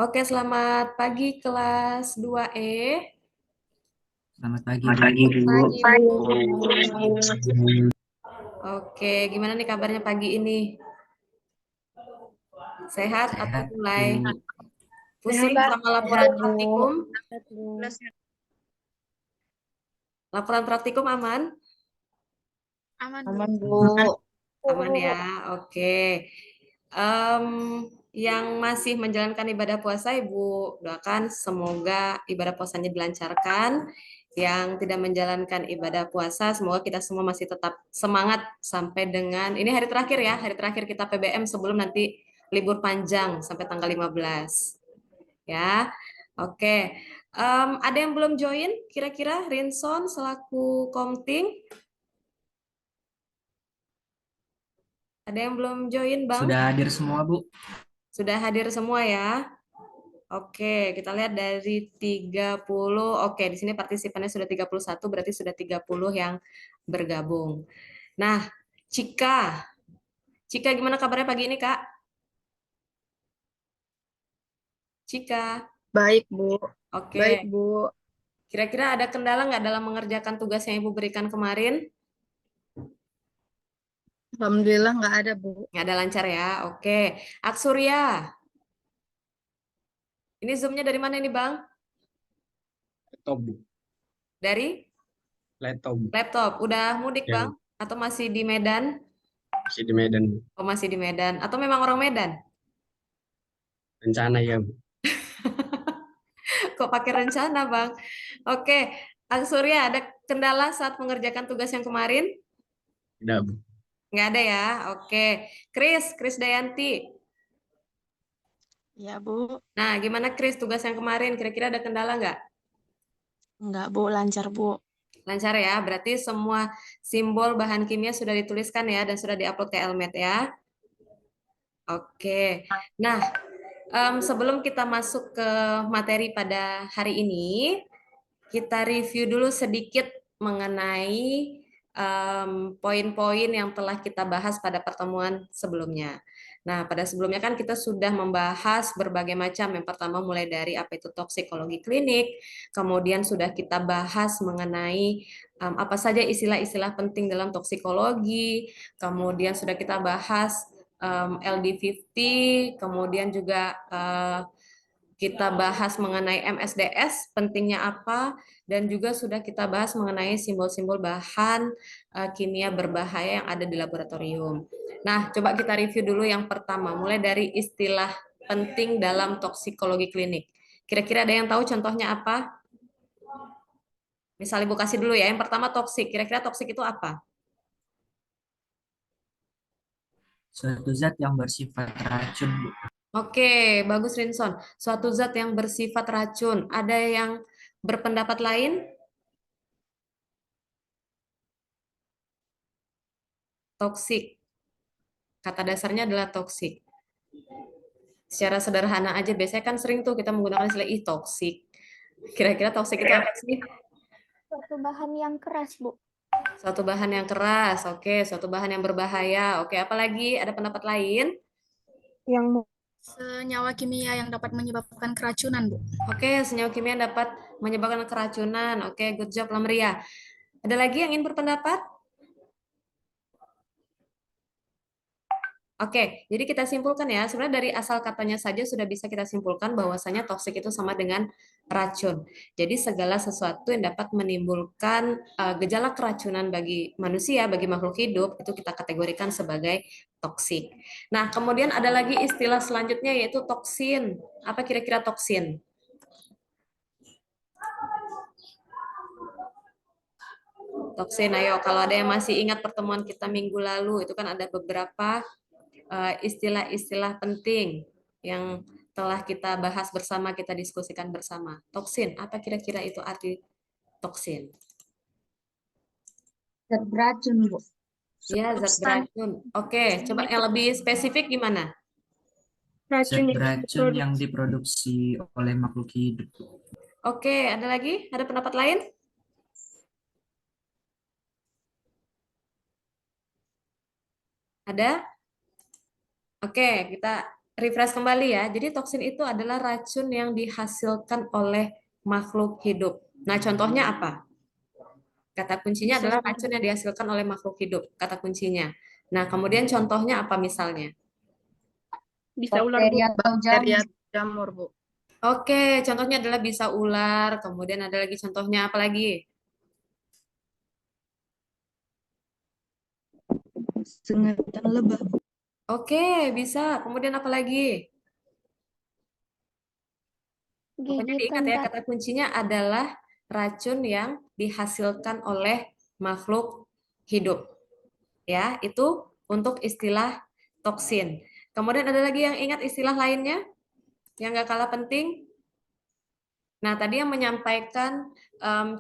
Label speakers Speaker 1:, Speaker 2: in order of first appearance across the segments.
Speaker 1: Oke, selamat pagi kelas 2E.
Speaker 2: Selamat pagi,
Speaker 3: Selamat
Speaker 2: Bu.
Speaker 3: pagi, Bu.
Speaker 1: Oke, gimana nih kabarnya pagi ini? Sehat atau
Speaker 2: Sehat,
Speaker 1: mulai
Speaker 2: Bu.
Speaker 1: pusing sama laporan
Speaker 3: Sehat, Bu.
Speaker 1: praktikum? Laporan praktikum aman?
Speaker 4: Aman, Bu.
Speaker 3: Aman, Bu.
Speaker 1: Aman ya, oke. Em, yang masih menjalankan ibadah puasa, Ibu doakan semoga ibadah puasanya dilancarkan. Yang tidak menjalankan ibadah puasa, semoga kita semua masih tetap semangat sampai dengan, ini hari terakhir ya, hari terakhir kita PBM sebelum nanti libur panjang sampai tanggal 15. Ya, oke. Ada yang belum join? Kira-kira Rinson selaku Komting, ada yang belum join, Bang?
Speaker 2: Sudah hadir semua, Bu.
Speaker 1: Sudah hadir semua ya? Oke, kita lihat dari 30. Oke, di sini partisipannya sudah 31, berarti sudah 30 yang bergabung. Nah, Cika. Cika gimana kabarnya pagi ini, Kak? Cika.
Speaker 4: Baik, Bu. Baik,
Speaker 1: Oke.
Speaker 4: Bu.
Speaker 1: Kira-kira ada kendala nggak dalam mengerjakan tugas yang Ibu berikan kemarin?
Speaker 4: Alhamdulillah nggak ada, Bu.
Speaker 1: Nggak ada lancar ya? Oke. Aksurya. Ini Zoom-nya dari mana ini, Bang?
Speaker 5: Laptop, Bu.
Speaker 1: Dari
Speaker 5: Laptop, Bu.
Speaker 1: laptop. Udah mudik,
Speaker 5: Ya,
Speaker 1: Bang?
Speaker 5: Bu.
Speaker 1: Atau masih di Medan?
Speaker 5: Masih di Medan, Bu.
Speaker 1: Oh, masih di Medan. Atau memang orang Medan?
Speaker 5: Rencana ya, Bu.
Speaker 1: Kok pakai rencana, Bang? Oke, Kang Surya, ada kendala saat mengerjakan tugas yang kemarin?
Speaker 5: Tidak, Bu.
Speaker 1: Nggak ada ya? Oke. Kris Dayanti.
Speaker 4: Ya, Bu.
Speaker 1: Nah, gimana Kris tugas yang kemarin? Kira-kira ada kendala nggak?
Speaker 4: Nggak, Bu. Lancar, Bu.
Speaker 1: Lancar ya? Berarti semua simbol bahan kimia sudah dituliskan ya dan sudah diupload ke Elmet ya? Oke. Nah, sebelum kita masuk ke materi pada hari ini, kita review dulu sedikit mengenai poin-poin yang telah kita bahas pada pertemuan sebelumnya. Nah, pada sebelumnya kan kita sudah membahas berbagai macam. Yang pertama mulai dari apa itu toksikologi klinik, kemudian sudah kita bahas mengenai apa saja istilah-istilah penting dalam toksikologi, kemudian sudah kita bahas LD50, kemudian juga kita bahas mengenai MSDS, pentingnya apa, dan juga sudah kita bahas mengenai simbol-simbol bahan kimia berbahaya yang ada di laboratorium. Nah, coba kita review dulu yang pertama, mulai dari istilah penting dalam toksikologi klinik. Kira-kira ada yang tahu contohnya apa? Misalnya Ibu kasih dulu ya, yang pertama toksik. Kira-kira toksik itu apa?
Speaker 2: Suatu zat yang bersifat racun, Bu.
Speaker 1: Oke, bagus Rinson. Suatu zat yang bersifat racun. Ada yang berpendapat lain? Toksik. Kata dasarnya adalah toksik. Secara sederhana aja, biasanya kan sering tuh kita menggunakan istilah toksik. Kira-kira toksik itu apa sih?
Speaker 6: Suatu bahan yang keras, Bu.
Speaker 1: Suatu bahan yang keras, oke. Suatu bahan yang berbahaya, oke. Apalagi ada pendapat lain?
Speaker 6: Yang
Speaker 4: Senyawa kimia yang dapat menyebabkan keracunan, Bu.
Speaker 1: Oke, senyawa kimia yang dapat menyebabkan keracunan. Oke, good job Lamria. Ada lagi yang ingin berpendapat? Oke, jadi kita simpulkan ya, sebenarnya dari asal katanya saja sudah bisa kita simpulkan bahwasanya toksik itu sama dengan racun. Jadi segala sesuatu yang dapat menimbulkan gejala keracunan bagi manusia, bagi makhluk hidup, itu kita kategorikan sebagai toksik. Nah, kemudian ada lagi istilah selanjutnya yaitu toksin. Apa kira-kira toksin? Toksin, ayo kalau ada yang masih ingat pertemuan kita minggu lalu, itu kan ada beberapa istilah-istilah penting yang telah kita bahas bersama, kita diskusikan bersama. Toksin, apa kira-kira itu arti toksin?
Speaker 6: zat beracun, Bu.
Speaker 1: Ya, zat beracun. Oke, coba yang lebih spesifik gimana?
Speaker 2: Zat
Speaker 6: Racun yang
Speaker 2: beracun yang
Speaker 6: diproduksi.
Speaker 2: diproduksi oleh makhluk hidup, Bu.
Speaker 1: Oke, ada lagi? Ada pendapat lain? Ada? Oke, kita refresh kembali ya. Jadi toksin itu adalah racun yang dihasilkan oleh makhluk hidup. Nah, contohnya apa? Kata kuncinya
Speaker 6: Bisa
Speaker 1: adalah racun yang dihasilkan oleh makhluk hidup. Kata kuncinya. Nah, kemudian contohnya apa misalnya?
Speaker 6: bisa ular, Bu.
Speaker 3: Bakteri atau
Speaker 4: Dari
Speaker 3: jamur.
Speaker 4: jamur, Bu.
Speaker 1: Oke, contohnya adalah bisa ular. Kemudian ada lagi contohnya apa lagi?
Speaker 3: Sengatan lebah.
Speaker 1: Oke, bisa. Kemudian apa lagi? Pokoknya diingat ya, kata kuncinya adalah racun yang dihasilkan oleh makhluk hidup. Ya, itu untuk istilah toksin. Kemudian ada lagi yang ingat istilah lainnya yang nggak kalah penting. Nah, tadi yang menyampaikan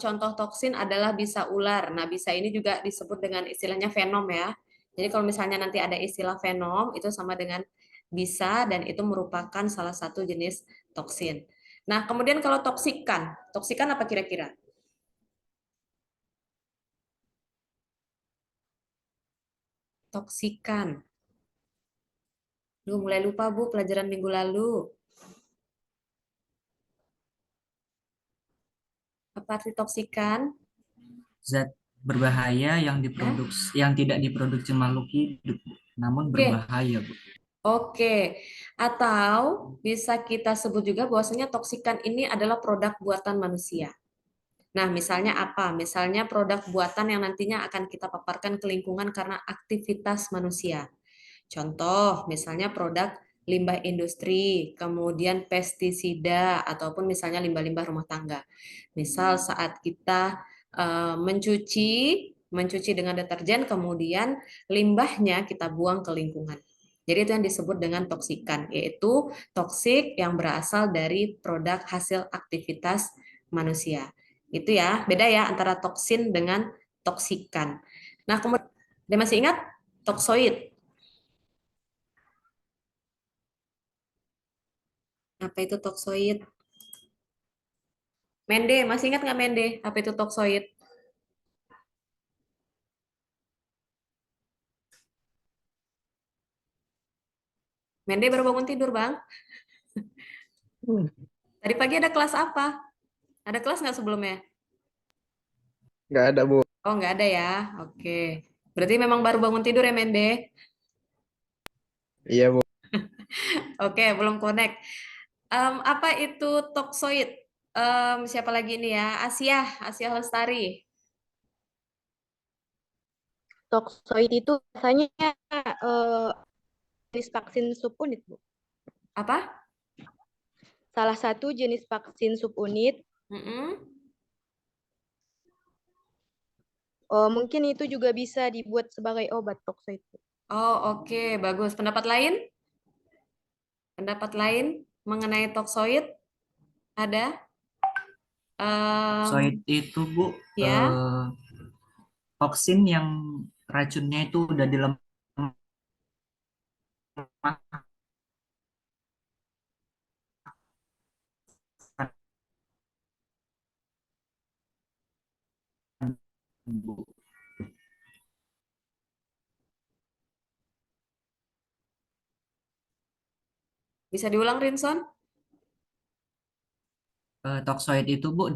Speaker 1: contoh toksin adalah bisa ular. Nah, bisa ini juga disebut dengan istilahnya venom ya. Jadi kalau misalnya nanti ada istilah venom, itu sama dengan bisa dan itu merupakan salah satu jenis toksin. Nah, kemudian kalau toksikan, toksikan apa kira-kira? Toksikan. Duh, mulai lupa Bu pelajaran minggu lalu. Apa arti toksikan?
Speaker 2: Zat berbahaya yang diproduksi, yang tidak diproduksi makhluk hidup, namun
Speaker 1: Oke.
Speaker 2: berbahaya, Bu.
Speaker 1: Oke, atau bisa kita sebut juga bahwasanya toksikan ini adalah produk buatan manusia. Nah, misalnya apa? Misalnya produk buatan yang nantinya akan kita paparkan ke lingkungan karena aktivitas manusia. Contoh, misalnya produk limbah industri, kemudian pestisida, ataupun misalnya limbah-limbah rumah tangga. Misal saat kita mencuci dengan deterjen, kemudian limbahnya kita buang ke lingkungan. Jadi itu yang disebut dengan toksikan, yaitu toksik yang berasal dari produk hasil aktivitas manusia. Itu ya, beda ya antara toksin dengan toksikan. Nah, kemudian masih ingat toksoid? Apa itu toksoid? Mende, masih ingat nggak Mende? Apa itu toksoid? Mende baru bangun tidur, Bang. Tadi pagi ada kelas apa? Ada kelas nggak sebelumnya?
Speaker 5: Nggak ada, Bu.
Speaker 1: Oh, nggak ada ya. Oke. Berarti memang baru bangun tidur ya, Mende?
Speaker 5: Iya, Bu.
Speaker 1: Oke, belum connect. Apa itu toksoid? Siapa lagi ini ya? Asia Lestari.
Speaker 7: Toksoid itu biasanya jenis vaksin subunit, Bu.
Speaker 1: Apa?
Speaker 7: Salah satu jenis vaksin subunit,
Speaker 1: Mm-mm.
Speaker 7: mungkin itu juga bisa dibuat sebagai obat toksoid, Bu.
Speaker 1: Oh, oke, bagus. Pendapat lain? Pendapat lain mengenai toksoid? Ada?
Speaker 2: Toksoid itu, Bu,
Speaker 1: Ya.
Speaker 2: toksin yang racunnya itu udah dilemahkan, Bu.
Speaker 1: Bisa diulang, Rinson?
Speaker 2: Toksoid itu, Bu,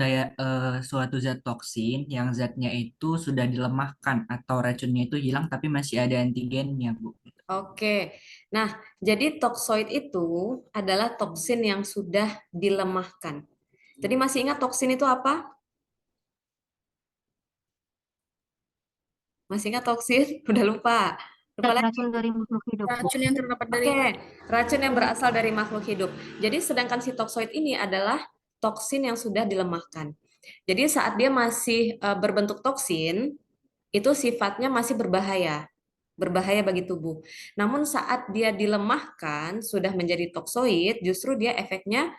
Speaker 2: suatu zat toksin yang zatnya itu sudah dilemahkan atau racunnya itu hilang tapi masih ada antigennya, Bu.
Speaker 1: Oke. Nah, jadi toksoid itu adalah toksin yang sudah dilemahkan. Jadi masih ingat toksin itu apa? Masih ingat toksin? Udah lupa. Lupa lagi.
Speaker 6: Racun dari makhluk hidup, Bu.
Speaker 4: Racun yang terdapat dari
Speaker 1: Oke, racun yang berasal dari makhluk hidup. Jadi sedangkan si toksoid ini adalah toksin yang sudah dilemahkan. Jadi saat dia masih berbentuk toksin, itu sifatnya masih berbahaya. Berbahaya bagi tubuh. Namun saat dia dilemahkan, sudah menjadi toksoid, justru dia efeknya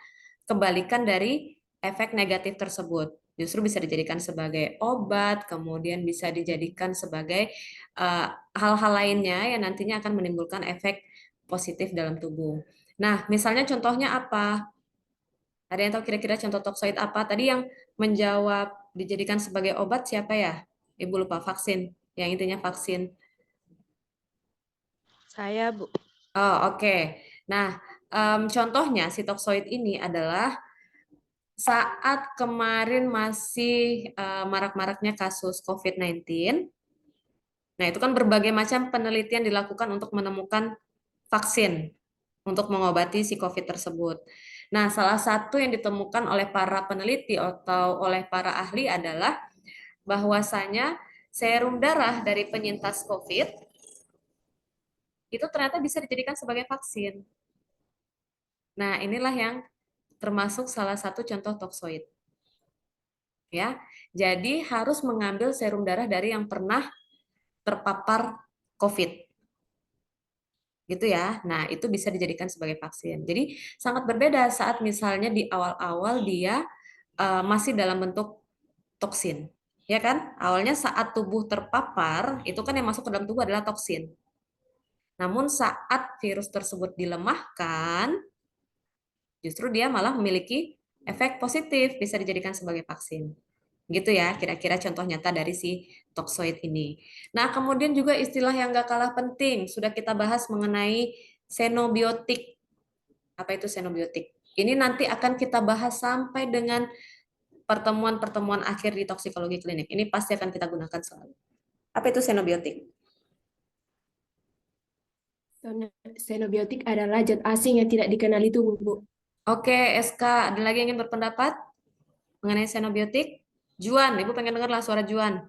Speaker 1: kebalikan dari efek negatif tersebut. Justru bisa dijadikan sebagai obat, kemudian bisa dijadikan sebagai hal-hal lainnya yang nantinya akan menimbulkan efek positif dalam tubuh. Nah, misalnya contohnya apa? Ada yang tahu kira-kira contoh toksoid apa? Tadi yang menjawab dijadikan sebagai obat siapa ya? Ibu lupa, vaksin. Yang intinya vaksin.
Speaker 7: Saya, Bu.
Speaker 1: Oh, oke. Nah, contohnya si toksoid ini adalah saat kemarin masih marak-maraknya kasus COVID-19. Nah, itu kan berbagai macam penelitian dilakukan untuk menemukan vaksin untuk mengobati si COVID tersebut. Nah, salah satu yang ditemukan oleh para peneliti atau oleh para ahli adalah bahwasanya serum darah dari penyintas COVID itu ternyata bisa dijadikan sebagai vaksin. Nah, inilah yang termasuk salah satu contoh toksoid. Ya, jadi harus mengambil serum darah dari yang pernah terpapar COVID. Gitu ya. Nah, itu bisa dijadikan sebagai vaksin. Jadi sangat berbeda saat misalnya di awal-awal dia masih dalam bentuk toksin. Ya kan? Awalnya saat tubuh terpapar, itu kan yang masuk ke dalam tubuh adalah toksin. Namun saat virus tersebut dilemahkan, justru dia malah memiliki efek positif, bisa dijadikan sebagai vaksin. Gitu ya, kira-kira contoh nyata dari si toksoid ini. Nah, kemudian juga istilah yang gak kalah penting, sudah kita bahas mengenai xenobiotik. Apa itu xenobiotik? Ini nanti akan kita bahas sampai dengan pertemuan-pertemuan akhir di toksikologi klinik. Ini pasti akan kita gunakan selalu. Apa itu xenobiotik?
Speaker 8: Xenobiotik adalah zat asing yang tidak dikenali tubuh, Bu.
Speaker 1: Oke, SK, ada lagi yang ingin berpendapat mengenai xenobiotik? Juan, Ibu pengen dengar lah suara Juan.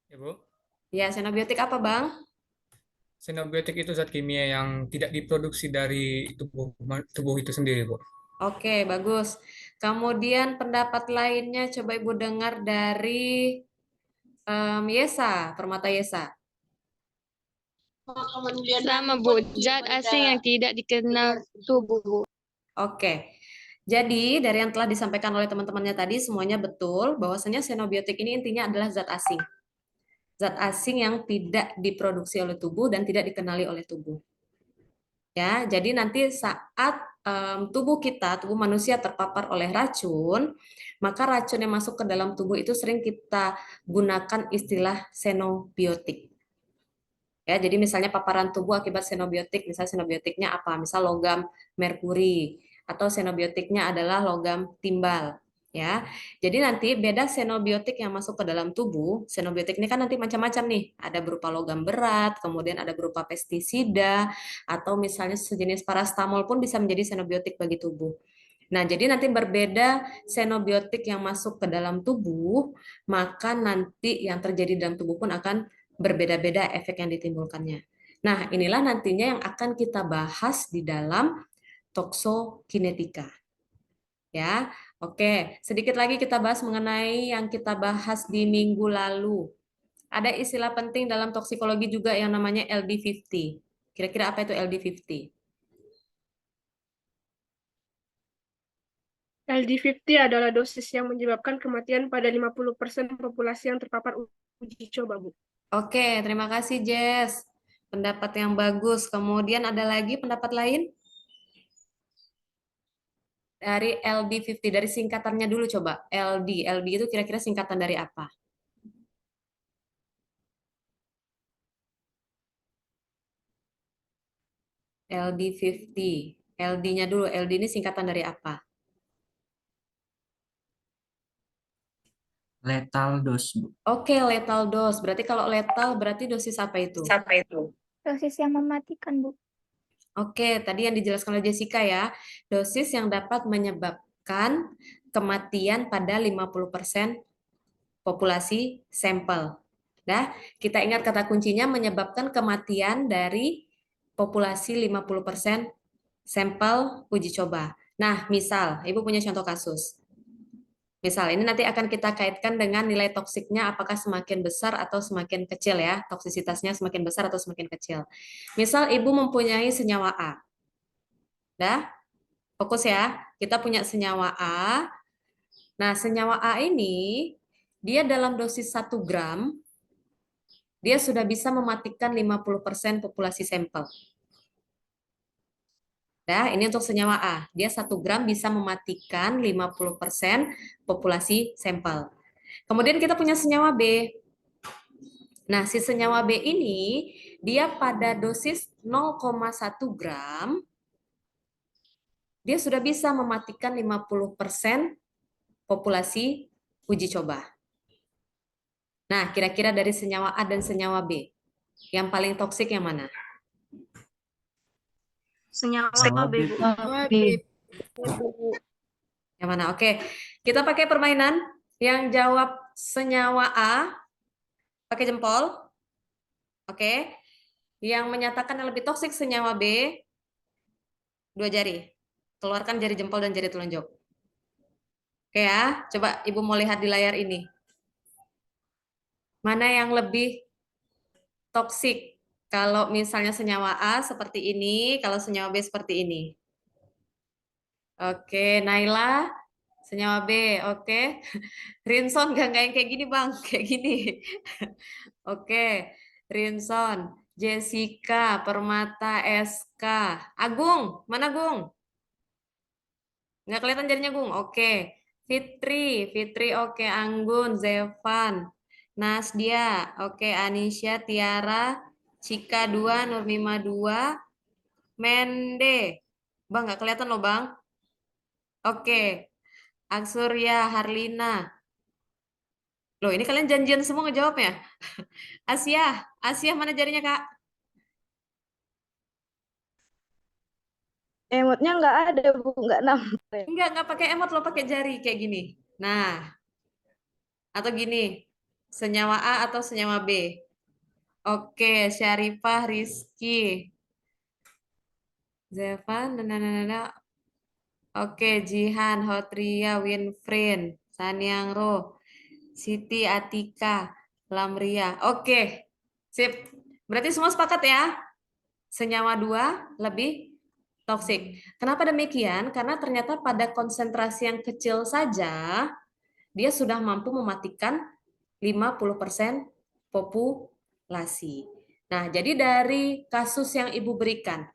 Speaker 9: Ya, Bu.
Speaker 1: Ya, xenobiotik apa, Bang?
Speaker 9: Xenobiotik itu zat kimia yang tidak diproduksi dari tubuh itu sendiri, Bu.
Speaker 1: Oke, bagus. Kemudian pendapat lainnya coba Ibu dengar dari Yesa, Permata Yesa.
Speaker 6: Sama, Bu. Zat asing yang tidak dikenal tubuh, Bu.
Speaker 1: Oke. Jadi, dari yang telah disampaikan oleh teman-temannya tadi, semuanya betul, bahwasanya xenobiotik ini intinya adalah zat asing. Zat asing yang tidak diproduksi oleh tubuh dan tidak dikenali oleh tubuh. Ya, jadi nanti saat tubuh kita, tubuh manusia terpapar oleh racun, maka racun yang masuk ke dalam tubuh itu sering kita gunakan istilah xenobiotik. Ya, jadi misalnya paparan tubuh akibat xenobiotik, misalnya xenobiotiknya apa? Misal logam merkuri atau xenobiotiknya adalah logam timbal, ya. Jadi nanti beda xenobiotik yang masuk ke dalam tubuh. Xenobiotik ini kan nanti macam-macam nih. Ada berupa logam berat, kemudian ada berupa pestisida atau misalnya sejenis parastamol pun bisa menjadi xenobiotik bagi tubuh. Nah, jadi nanti berbeda xenobiotik yang masuk ke dalam tubuh, maka nanti yang terjadi dalam tubuh pun akan berbeda-beda efek yang ditimbulkannya. Nah, inilah nantinya yang akan kita bahas di dalam toksokinetika. Ya, oke. Sedikit lagi kita bahas mengenai yang kita bahas di minggu lalu. Ada istilah penting dalam toksikologi juga yang namanya LD50. Kira-kira apa itu LD50?
Speaker 6: LD50 adalah dosis yang menyebabkan kematian pada 50% populasi yang terpapar uji coba, Bu.
Speaker 1: Oke, terima kasih Jess. Pendapat yang bagus. Kemudian ada lagi pendapat lain? Dari LD50, dari singkatannya dulu coba. LD itu kira-kira singkatan dari apa? LD50. LD-nya dulu. LD ini singkatan dari apa?
Speaker 2: Lethal dose, Bu.
Speaker 1: Oke, lethal dose. Berarti kalau lethal berarti dosis apa itu?
Speaker 4: Dosis yang mematikan, Bu.
Speaker 1: Oke, tadi yang dijelaskan oleh Jessica ya. Dosis yang dapat menyebabkan kematian pada 50% populasi sampel. Nah, kita ingat kata kuncinya menyebabkan kematian dari populasi 50% sampel uji coba. Nah, misal, Ibu punya contoh kasus. Misal, ini nanti akan kita kaitkan dengan nilai toksiknya apakah semakin besar atau semakin kecil ya, toksisitasnya semakin besar atau semakin kecil. Misal, Ibu mempunyai senyawa A. Dah, fokus ya, kita punya senyawa A. Nah, senyawa A ini, dia dalam dosis 1 gram, dia sudah bisa mematikan 50% populasi sampel. Nah, ini untuk senyawa A. Dia 1 gram bisa mematikan 50% populasi sampel. Kemudian kita punya senyawa B. Nah, si senyawa B ini, dia pada dosis 0,1 gram, dia sudah bisa mematikan 50% populasi uji coba. Nah, kira-kira dari senyawa A dan senyawa B, yang paling toksik yang mana?
Speaker 7: Senyawa B, Bu.
Speaker 8: B.
Speaker 1: Yang mana? Oke, kita pakai permainan. Yang jawab senyawa A, pakai jempol. Oke. Yang menyatakan yang lebih toksik senyawa B, 2 jari. Keluarkan jari jempol dan jari telunjuk. Oke ya, coba Ibu mau lihat di layar ini. Mana yang lebih toksik? Kalau misalnya senyawa A seperti ini, kalau senyawa B seperti ini. Oke, Naila, senyawa B, oke. Rinson nggak yang kayak gini Bang, kayak gini. Oke, Rinson, Jessica, Permata, SK, Agung, mana Gung? Nggak kelihatan jadinya Gung, oke. Fitri, Fitri, oke. Anggun, Zevan, Nasdia, oke. Anisha, Tiara, Cika 2, Nurmima 2, Mende. Bang, nggak kelihatan loh Bang. Oke, Aksurya, Harlina. Loh, ini kalian janjian semua ngejawabnya. Asia, Asia mana jarinya Kak?
Speaker 7: Emotnya nggak ada, Bu. Nggak nampak.
Speaker 1: Enggak pakai emot lo, pakai jari kayak gini. Nah, atau gini, senyawa A atau senyawa B. Oke, Syarifah, Rizky, Zevan, Oke, Jihan, Hotria, Winfrin, Saniangro, Siti, Atika, Lamria. Oke, sip. Berarti semua sepakat ya? Senyawa 2 lebih toksik. Kenapa demikian? Karena ternyata pada konsentrasi yang kecil saja, dia sudah mampu mematikan 50% populasi. Nah, jadi dari kasus yang Ibu berikan,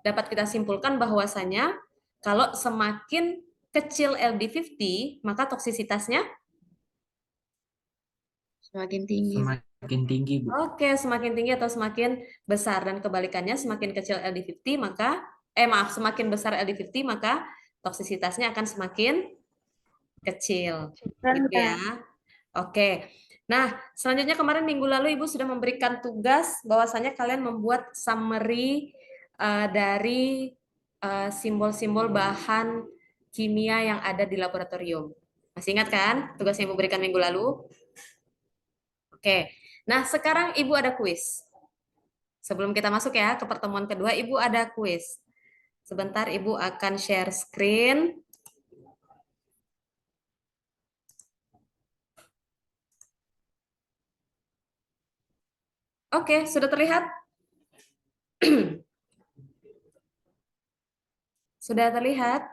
Speaker 1: dapat kita simpulkan bahwasanya kalau semakin kecil LD50, maka toksisitasnya
Speaker 3: Semakin tinggi.
Speaker 2: Semakin tinggi, Bu.
Speaker 1: oke, semakin tinggi atau semakin besar, dan kebalikannya semakin kecil LD50 maka semakin besar LD50 maka toksisitasnya akan semakin kecil. Gitu ya. Oke. Nah, selanjutnya kemarin minggu lalu Ibu sudah memberikan tugas bahwasanya kalian membuat summary dari simbol-simbol bahan kimia yang ada di laboratorium. Masih ingat kan tugas yang Ibu berikan minggu lalu? Oke. Nah, sekarang Ibu ada kuis. Sebelum kita masuk ya ke pertemuan kedua, Ibu ada kuis. Sebentar Ibu akan share screen. Oke, sudah terlihat? Sudah terlihat?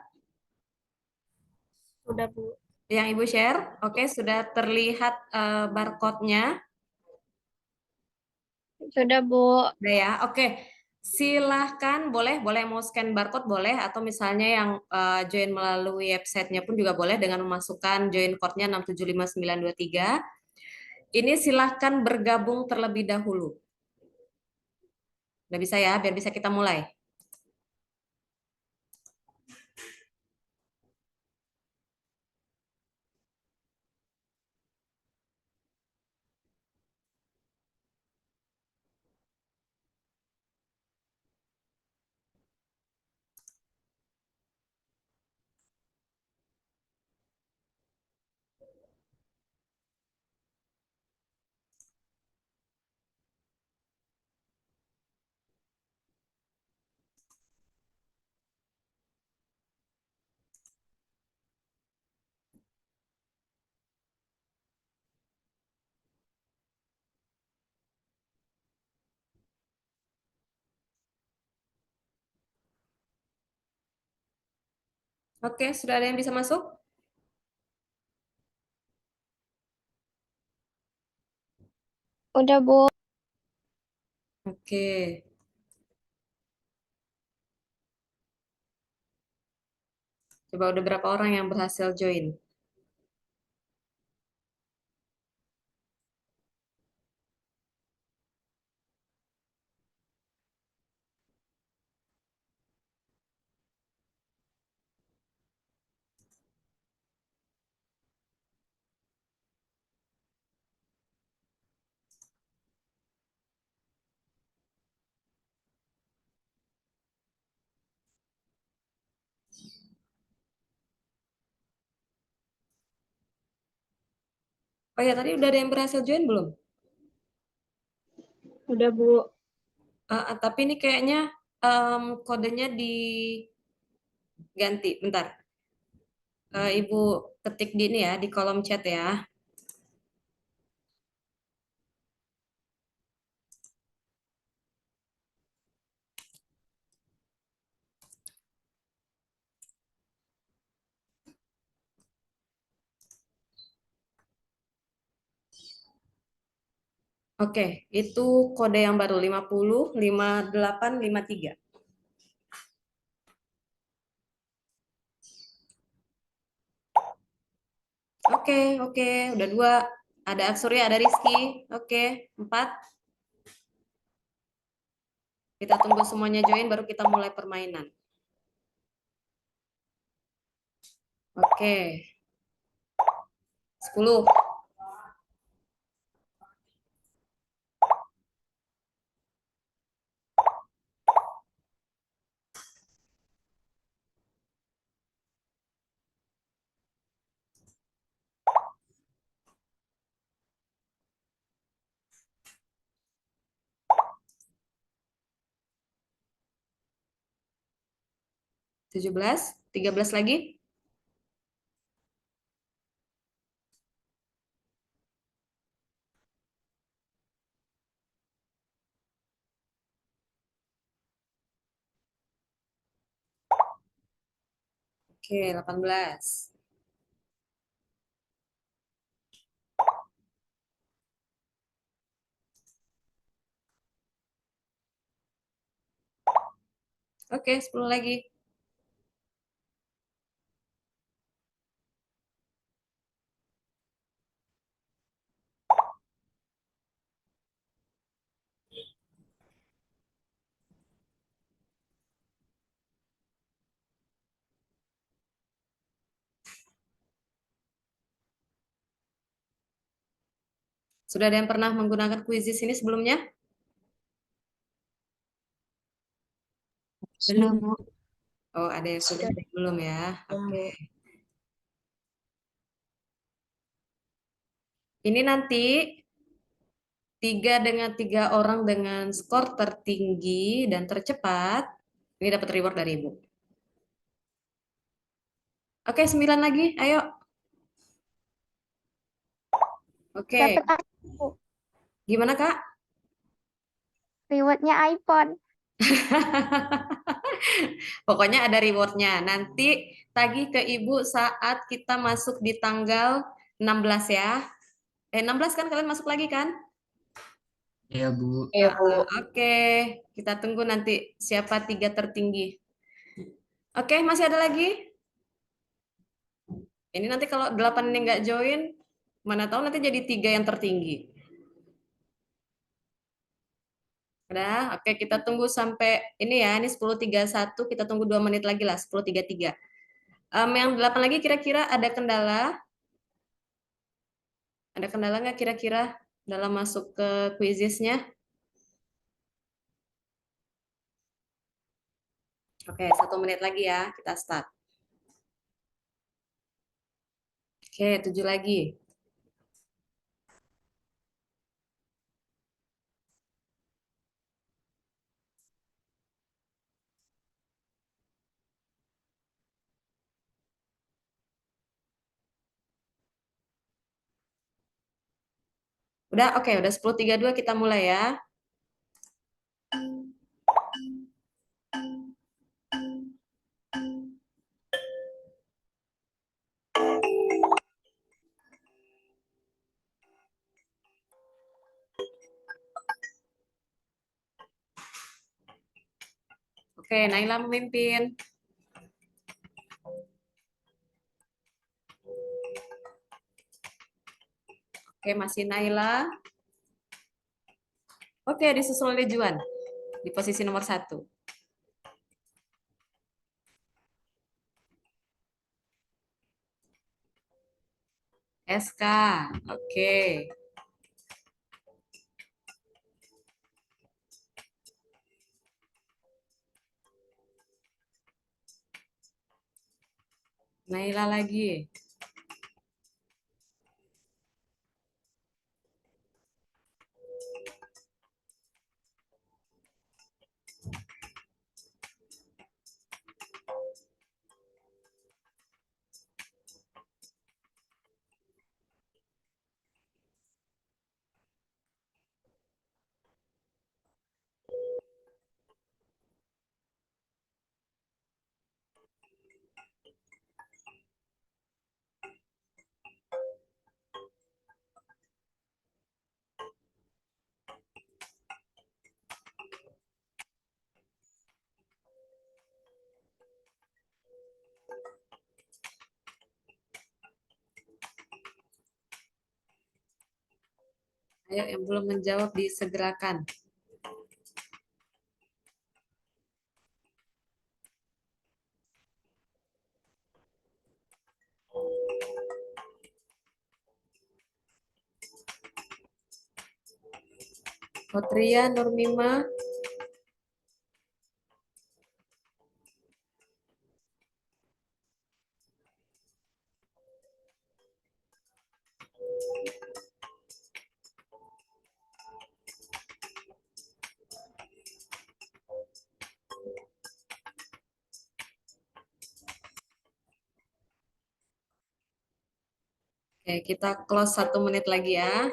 Speaker 4: Sudah, Bu.
Speaker 1: Yang Ibu share? Oke, sudah terlihat barcode-nya?
Speaker 10: Sudah, Bu.
Speaker 1: Udah ya, oke. Silahkan, boleh mau scan barcode boleh, atau misalnya yang join melalui websitenya pun juga boleh dengan memasukkan join code-nya 675.923. Ini silahkan bergabung terlebih dahulu. Udah bisa ya, biar bisa kita mulai. Oke, sudah ada yang bisa masuk?
Speaker 10: Udah, Bu.
Speaker 1: Oke. Coba udah berapa orang yang berhasil join? Oh ya, tadi udah ada yang berhasil join belum?
Speaker 6: Udah, Bu.
Speaker 1: Tapi ini kayaknya kodenya diganti. Bentar. Ibu ketik di ini ya, di kolom chat ya. Oke, itu kode yang baru 505853. Oke, udah 2. Ada Aksurya, ada Rizky. Oke, 4. Kita tunggu semuanya join, baru kita mulai permainan. Oke. 10. 17. 13 lagi. Oke, 18. Oke, 10 lagi. Sudah ada yang pernah menggunakan Quizzes ini sebelumnya?
Speaker 3: Sudah, Bu.
Speaker 1: Oh, ada yang sudah, ada yang belum ya. Oke. Ini nanti 3 orang dengan skor tertinggi dan tercepat, ini dapat reward dari Ibu. Oke, 9 lagi, ayo. Oke,
Speaker 10: Dapat
Speaker 1: gimana Kak?
Speaker 10: rewardnya iPhone.
Speaker 1: Pokoknya ada rewardnya. Nanti tagih ke Ibu saat kita masuk di tanggal 16 ya. 16 kan kalian masuk lagi kan?
Speaker 2: Ya, Bu.
Speaker 7: Iya, Bu.
Speaker 1: Oke, kita tunggu nanti siapa 3 tertinggi. Oke, masih ada lagi? Ini nanti kalau 8 ini nggak join, mana tahu nanti jadi 3 yang tertinggi. Udah, oke kita tunggu sampai ini ya, ini 10.31, kita tunggu 2 menit lagi lah, 10.33. Yang 8 lagi kira-kira ada kendala? Ada kendala nggak kira-kira dalam masuk ke quizzes-nya? Oke, 1 menit lagi ya, kita start. Oke, 7 lagi. Udah, oke, udah 10.32 kita mulai ya. Oke, Naila memimpin. Oke, masih Naila. Oke, disusul oleh Juan di posisi nomor 1. SK, oke. Naila lagi. Ayo yang belum menjawab disegerakan. Kotria, Nurmima. Oke, kita close 1 menit lagi ya.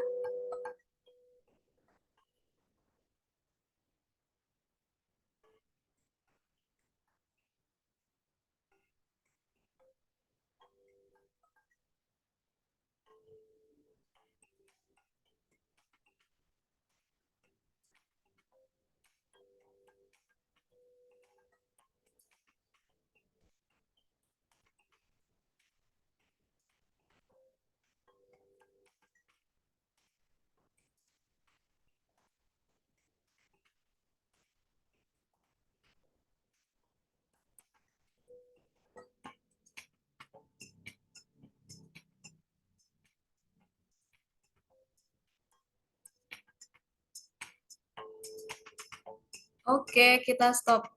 Speaker 1: Oke, kita stop.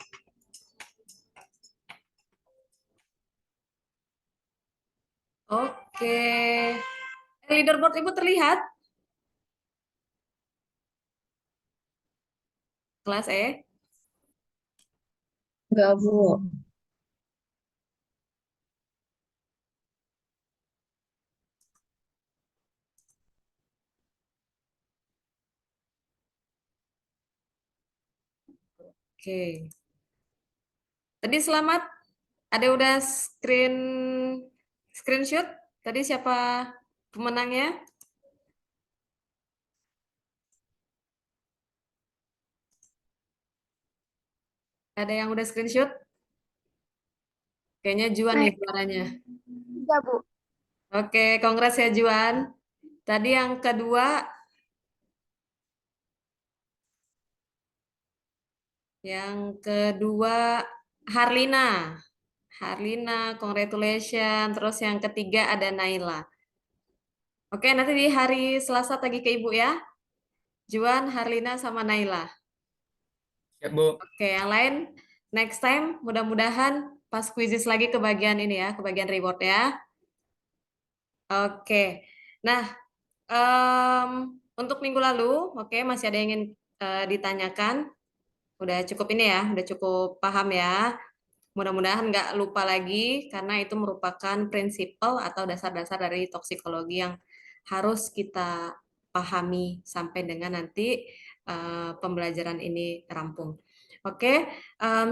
Speaker 1: Oke. Leaderboard Ibu terlihat? Kelas E?
Speaker 3: Enggak, Bu.
Speaker 1: Oke. Tadi selamat. Ada udah screenshot? Tadi siapa pemenangnya? Ada yang udah screenshot? Kayaknya Juan nih suaranya.
Speaker 7: Iya, Bu.
Speaker 1: Oke, kongres ya Juan. Tadi yang kedua, Harlina. Harlina, congratulations. Terus yang ketiga ada Naila. Oke, nanti di hari Selasa tagih ke Ibu ya. Juan, Harlina, sama Naila.
Speaker 9: Ya, Bu.
Speaker 1: Oke, yang lain next time mudah-mudahan pas quizzes lagi ke bagian ini ya, ke bagian reward ya. Oke. Nah, untuk minggu lalu, oke, masih ada yang ingin ditanyakan. Udah cukup ini ya, udah cukup paham ya. Mudah-mudahan nggak lupa lagi karena itu merupakan prinsipal atau dasar-dasar dari toksikologi yang harus kita pahami sampai dengan nanti pembelajaran ini rampung. Oke,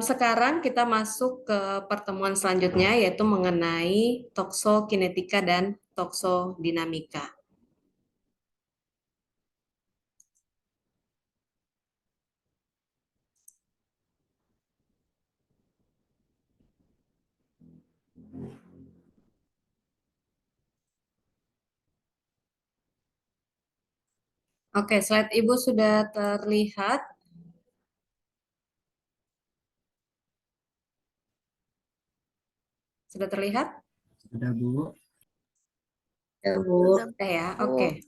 Speaker 1: sekarang kita masuk ke pertemuan selanjutnya yaitu mengenai toksokinetika dan toksodinamika. Oke, slide Ibu sudah terlihat. Sudah terlihat?
Speaker 2: Sudah, Bu.
Speaker 3: Ya, Bu.
Speaker 1: Sudah ya, oke.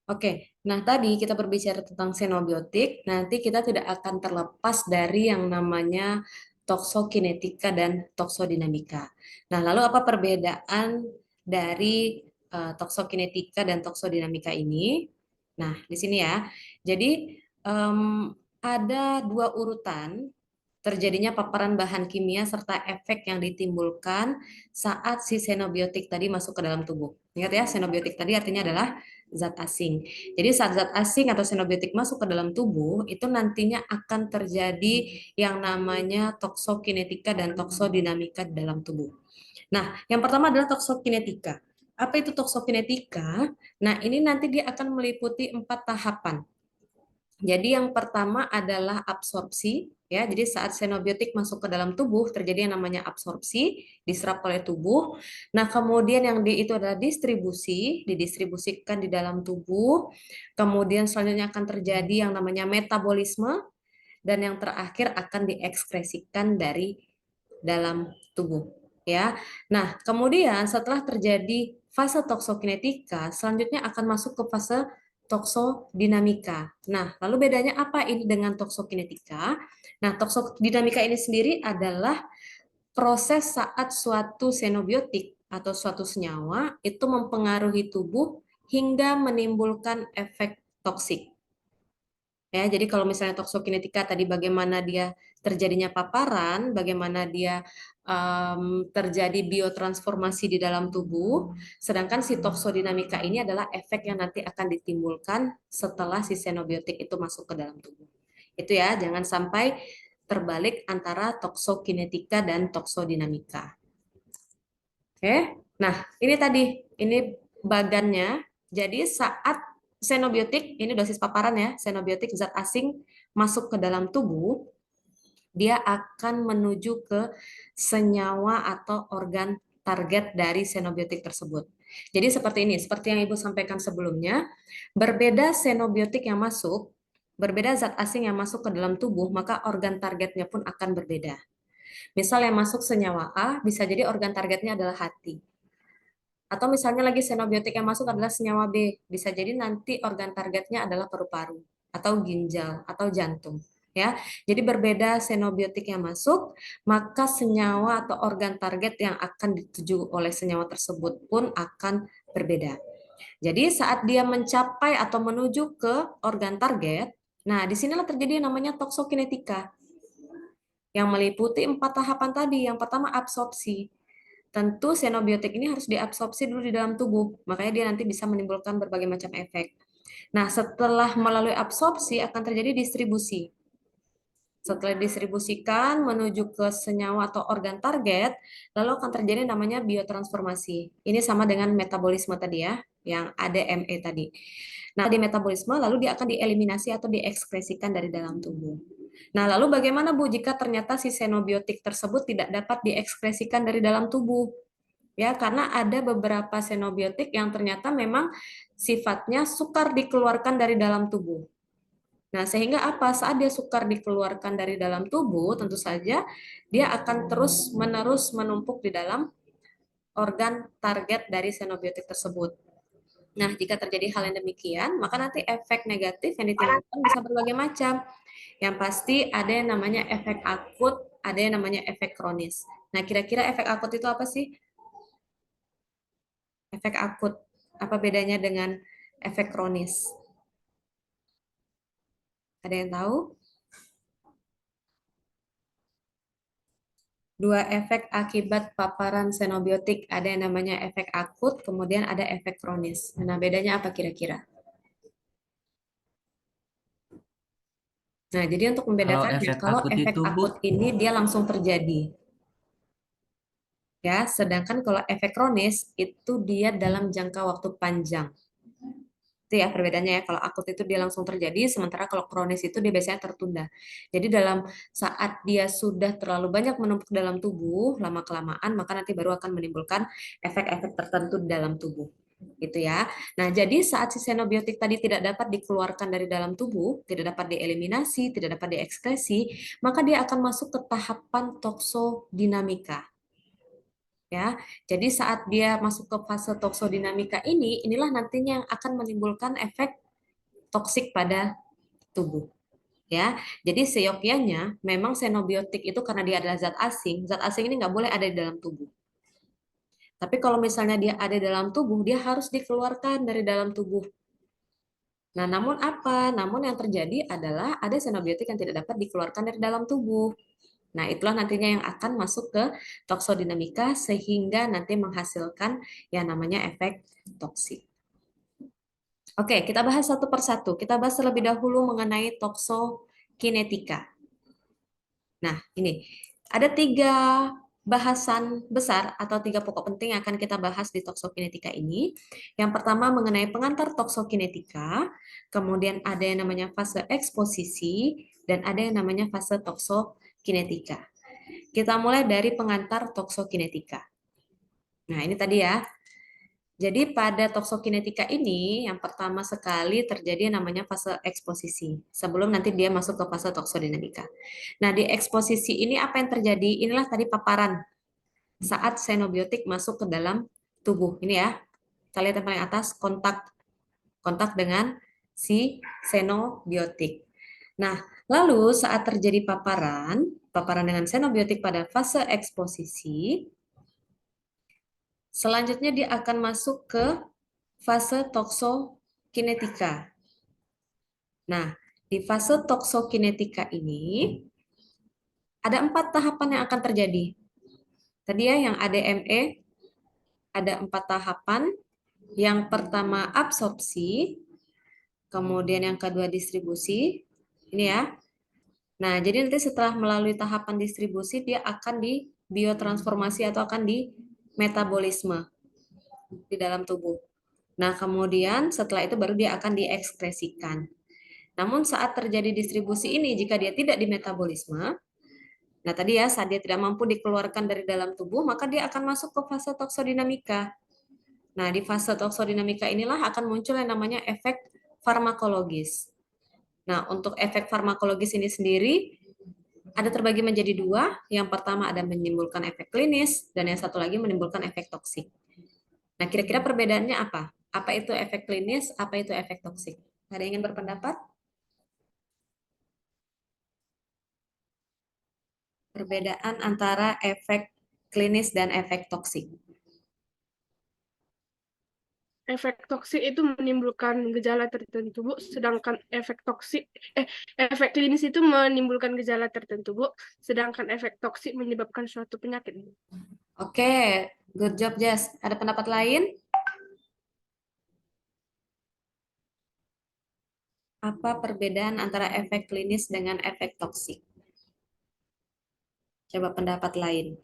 Speaker 1: Oke, nah tadi kita berbicara tentang xenobiotik, nanti kita tidak akan terlepas dari yang namanya toksokinetika dan toksodinamika. Nah, lalu apa perbedaan dari toksokinetika dan toksodinamika ini? Nah, di sini ya. Jadi ada dua urutan terjadinya paparan bahan kimia serta efek yang ditimbulkan saat si xenobiotik tadi masuk ke dalam tubuh. Ingat ya, xenobiotik tadi artinya adalah zat asing. Jadi saat zat asing atau xenobiotik masuk ke dalam tubuh, itu nantinya akan terjadi yang namanya toksokinetika dan toksodinamika di dalam tubuh. Nah, yang pertama adalah toksokinetika. Apa itu toksokinetika? Nah, ini nanti dia akan meliputi 4 tahapan. Jadi yang pertama adalah absorpsi, ya. Jadi saat xenobiotik masuk ke dalam tubuh terjadi yang namanya absorpsi, diserap oleh tubuh. Nah, kemudian yang itu adalah distribusi, didistribusikan di dalam tubuh. Kemudian selanjutnya akan terjadi yang namanya metabolisme, dan yang terakhir akan diekskresikan dari dalam tubuh, ya. Nah, kemudian setelah terjadi fase toksokinetika, selanjutnya akan masuk ke fase toksodinamika. Nah, lalu bedanya apa ini dengan toksokinetika? Nah, toksodinamika ini sendiri adalah proses saat suatu xenobiotik atau suatu senyawa itu mempengaruhi tubuh hingga menimbulkan efek toksik. Ya, jadi kalau misalnya toksokinetika tadi bagaimana dia terjadinya paparan, bagaimana dia terjadi biotransformasi di dalam tubuh, sedangkan si toksodinamika ini adalah efek yang nanti akan ditimbulkan setelah si xenobiotik itu masuk ke dalam tubuh. Itu ya, jangan sampai terbalik antara toksokinetika dan toksodinamika. Oke, nah ini tadi, ini bagannya. Jadi saat xenobiotik, ini dosis paparan ya, xenobiotik zat asing masuk ke dalam tubuh, dia akan menuju ke senyawa atau organ target dari xenobiotik tersebut. Jadi seperti ini, seperti yang Ibu sampaikan sebelumnya, berbeda xenobiotik yang masuk, berbeda zat asing yang masuk ke dalam tubuh, maka organ targetnya pun akan berbeda. Misal yang masuk senyawa A, bisa jadi organ targetnya adalah hati. Atau misalnya lagi xenobiotik yang masuk adalah senyawa B, bisa jadi nanti organ targetnya adalah paru-paru, atau ginjal, atau jantung. Ya, jadi berbeda xenobiotik yang masuk, maka senyawa atau organ target yang akan dituju oleh senyawa tersebut pun akan berbeda. Jadi saat dia mencapai atau menuju ke organ target, nah disinilah terjadi yang namanya toksokinetika, yang meliputi 4 tahapan tadi. Yang pertama absorpsi. Tentu xenobiotik ini harus diabsorpsi dulu di dalam tubuh, makanya dia nanti bisa menimbulkan berbagai macam efek. Nah, setelah melalui absorpsi akan terjadi distribusi. Setelah distribusikan menuju ke senyawa atau organ target, lalu akan terjadi namanya biotransformasi. Ini sama dengan metabolisme tadi ya, yang ADME tadi. Nah, di metabolisme lalu dia akan dieliminasi atau diekskresikan dari dalam tubuh. Nah, lalu bagaimana Bu jika ternyata si xenobiotik tersebut tidak dapat diekskresikan dari dalam tubuh? Ya, karena ada beberapa xenobiotik yang ternyata memang sifatnya sukar dikeluarkan dari dalam tubuh. Nah, sehingga apa? Saat dia sukar dikeluarkan dari dalam tubuh, tentu saja dia akan terus-menerus menumpuk di dalam organ target dari xenobiotik tersebut. Nah, jika terjadi hal yang demikian, maka nanti efek negatif yang ditimbulkan bisa berbagai macam. Yang pasti ada yang namanya efek akut, ada yang namanya efek kronis. Nah, kira-kira efek akut itu apa sih? Efek akut, apa bedanya dengan efek kronis? Ada yang tahu? Dua efek akibat paparan xenobiotik, ada yang namanya efek akut, kemudian ada efek kronis. Nah, bedanya apa kira-kira? Nah, jadi untuk membedakannya, kalau efek akut ini dia langsung terjadi. Ya, sedangkan kalau efek kronis itu dia dalam jangka waktu panjang. Itu ya perbedaannya ya, kalau akut itu dia langsung terjadi, sementara kalau kronis itu dia biasanya tertunda. Jadi dalam saat dia sudah terlalu banyak menumpuk dalam tubuh, lama-kelamaan, maka nanti baru akan menimbulkan efek-efek tertentu di dalam tubuh. Gitu ya. Nah, jadi saat si xenobiotik tadi tidak dapat dikeluarkan dari dalam tubuh, tidak dapat dieliminasi, tidak dapat diekskresi, maka dia akan masuk ke tahapan toksodinamika. Ya, jadi saat dia masuk ke fase toksodinamika ini, inilah nantinya yang akan menimbulkan efek toksik pada tubuh. Ya, jadi seyogyanya memang xenobiotik itu karena dia adalah zat asing ini nggak boleh ada di dalam tubuh. Tapi kalau misalnya dia ada di dalam tubuh, dia harus dikeluarkan dari dalam tubuh. Nah, namun apa? Namun yang terjadi adalah ada xenobiotik yang tidak dapat dikeluarkan dari dalam tubuh. Nah, itulah nantinya yang akan masuk ke toksodinamika sehingga nanti menghasilkan yang namanya efek toksik. Oke, kita bahas satu persatu. Kita bahas terlebih dahulu mengenai toksokinetika. Nah, ini ada 3 bahasan besar atau 3 pokok penting yang akan kita bahas di toksokinetika ini. Yang pertama mengenai pengantar toksokinetika, kemudian ada yang namanya fase eksposisi, dan ada yang namanya fase toksokinetika. Kita mulai dari pengantar toksokinetika. Nah, ini tadi ya. Jadi pada toksokinetika ini, yang pertama sekali terjadi yang namanya fase eksposisi, sebelum nanti dia masuk ke fase toksodinamika. Nah, di eksposisi ini apa yang terjadi? Inilah tadi paparan saat xenobiotik masuk ke dalam tubuh. Ini ya, kita lihat yang paling atas, kontak dengan si xenobiotik. Nah, lalu saat terjadi paparan dengan xenobiotik pada fase eksposisi, selanjutnya dia akan masuk ke fase toksokinetika. Nah, di fase toksokinetika ini ada 4 tahapan yang akan terjadi. Tadi ya yang ADME ada 4 tahapan. Yang pertama absorpsi, kemudian yang kedua distribusi. Ini ya. Nah, jadi nanti setelah melalui tahapan distribusi dia akan di biotransformasi atau akan di metabolisme di dalam tubuh. Nah, kemudian setelah itu baru dia akan diekskresikan. Namun saat terjadi distribusi ini, jika dia tidak di metabolisme, nah tadi ya, saat dia tidak mampu dikeluarkan dari dalam tubuh, maka dia akan masuk ke fase toksodinamika. Nah, di fase toksodinamika inilah akan muncul yang namanya efek farmakologis. Nah, untuk efek farmakologis ini sendiri, ada terbagi menjadi 2. Yang pertama ada menimbulkan efek klinis, dan yang satu lagi menimbulkan efek toksik. Nah, kira-kira perbedaannya apa? Apa itu efek klinis, apa itu efek toksik? Ada yang ingin berpendapat? Perbedaan antara efek klinis dan efek toksik.
Speaker 6: Efek toksik itu menimbulkan gejala tertentu, Bu, sedangkan efek klinis itu menimbulkan gejala tertentu, Bu, sedangkan efek toksik menyebabkan suatu penyakit.
Speaker 1: Oke, good job, Jess. Ada pendapat lain? Apa perbedaan antara efek klinis dengan efek toksik? Coba pendapat lain.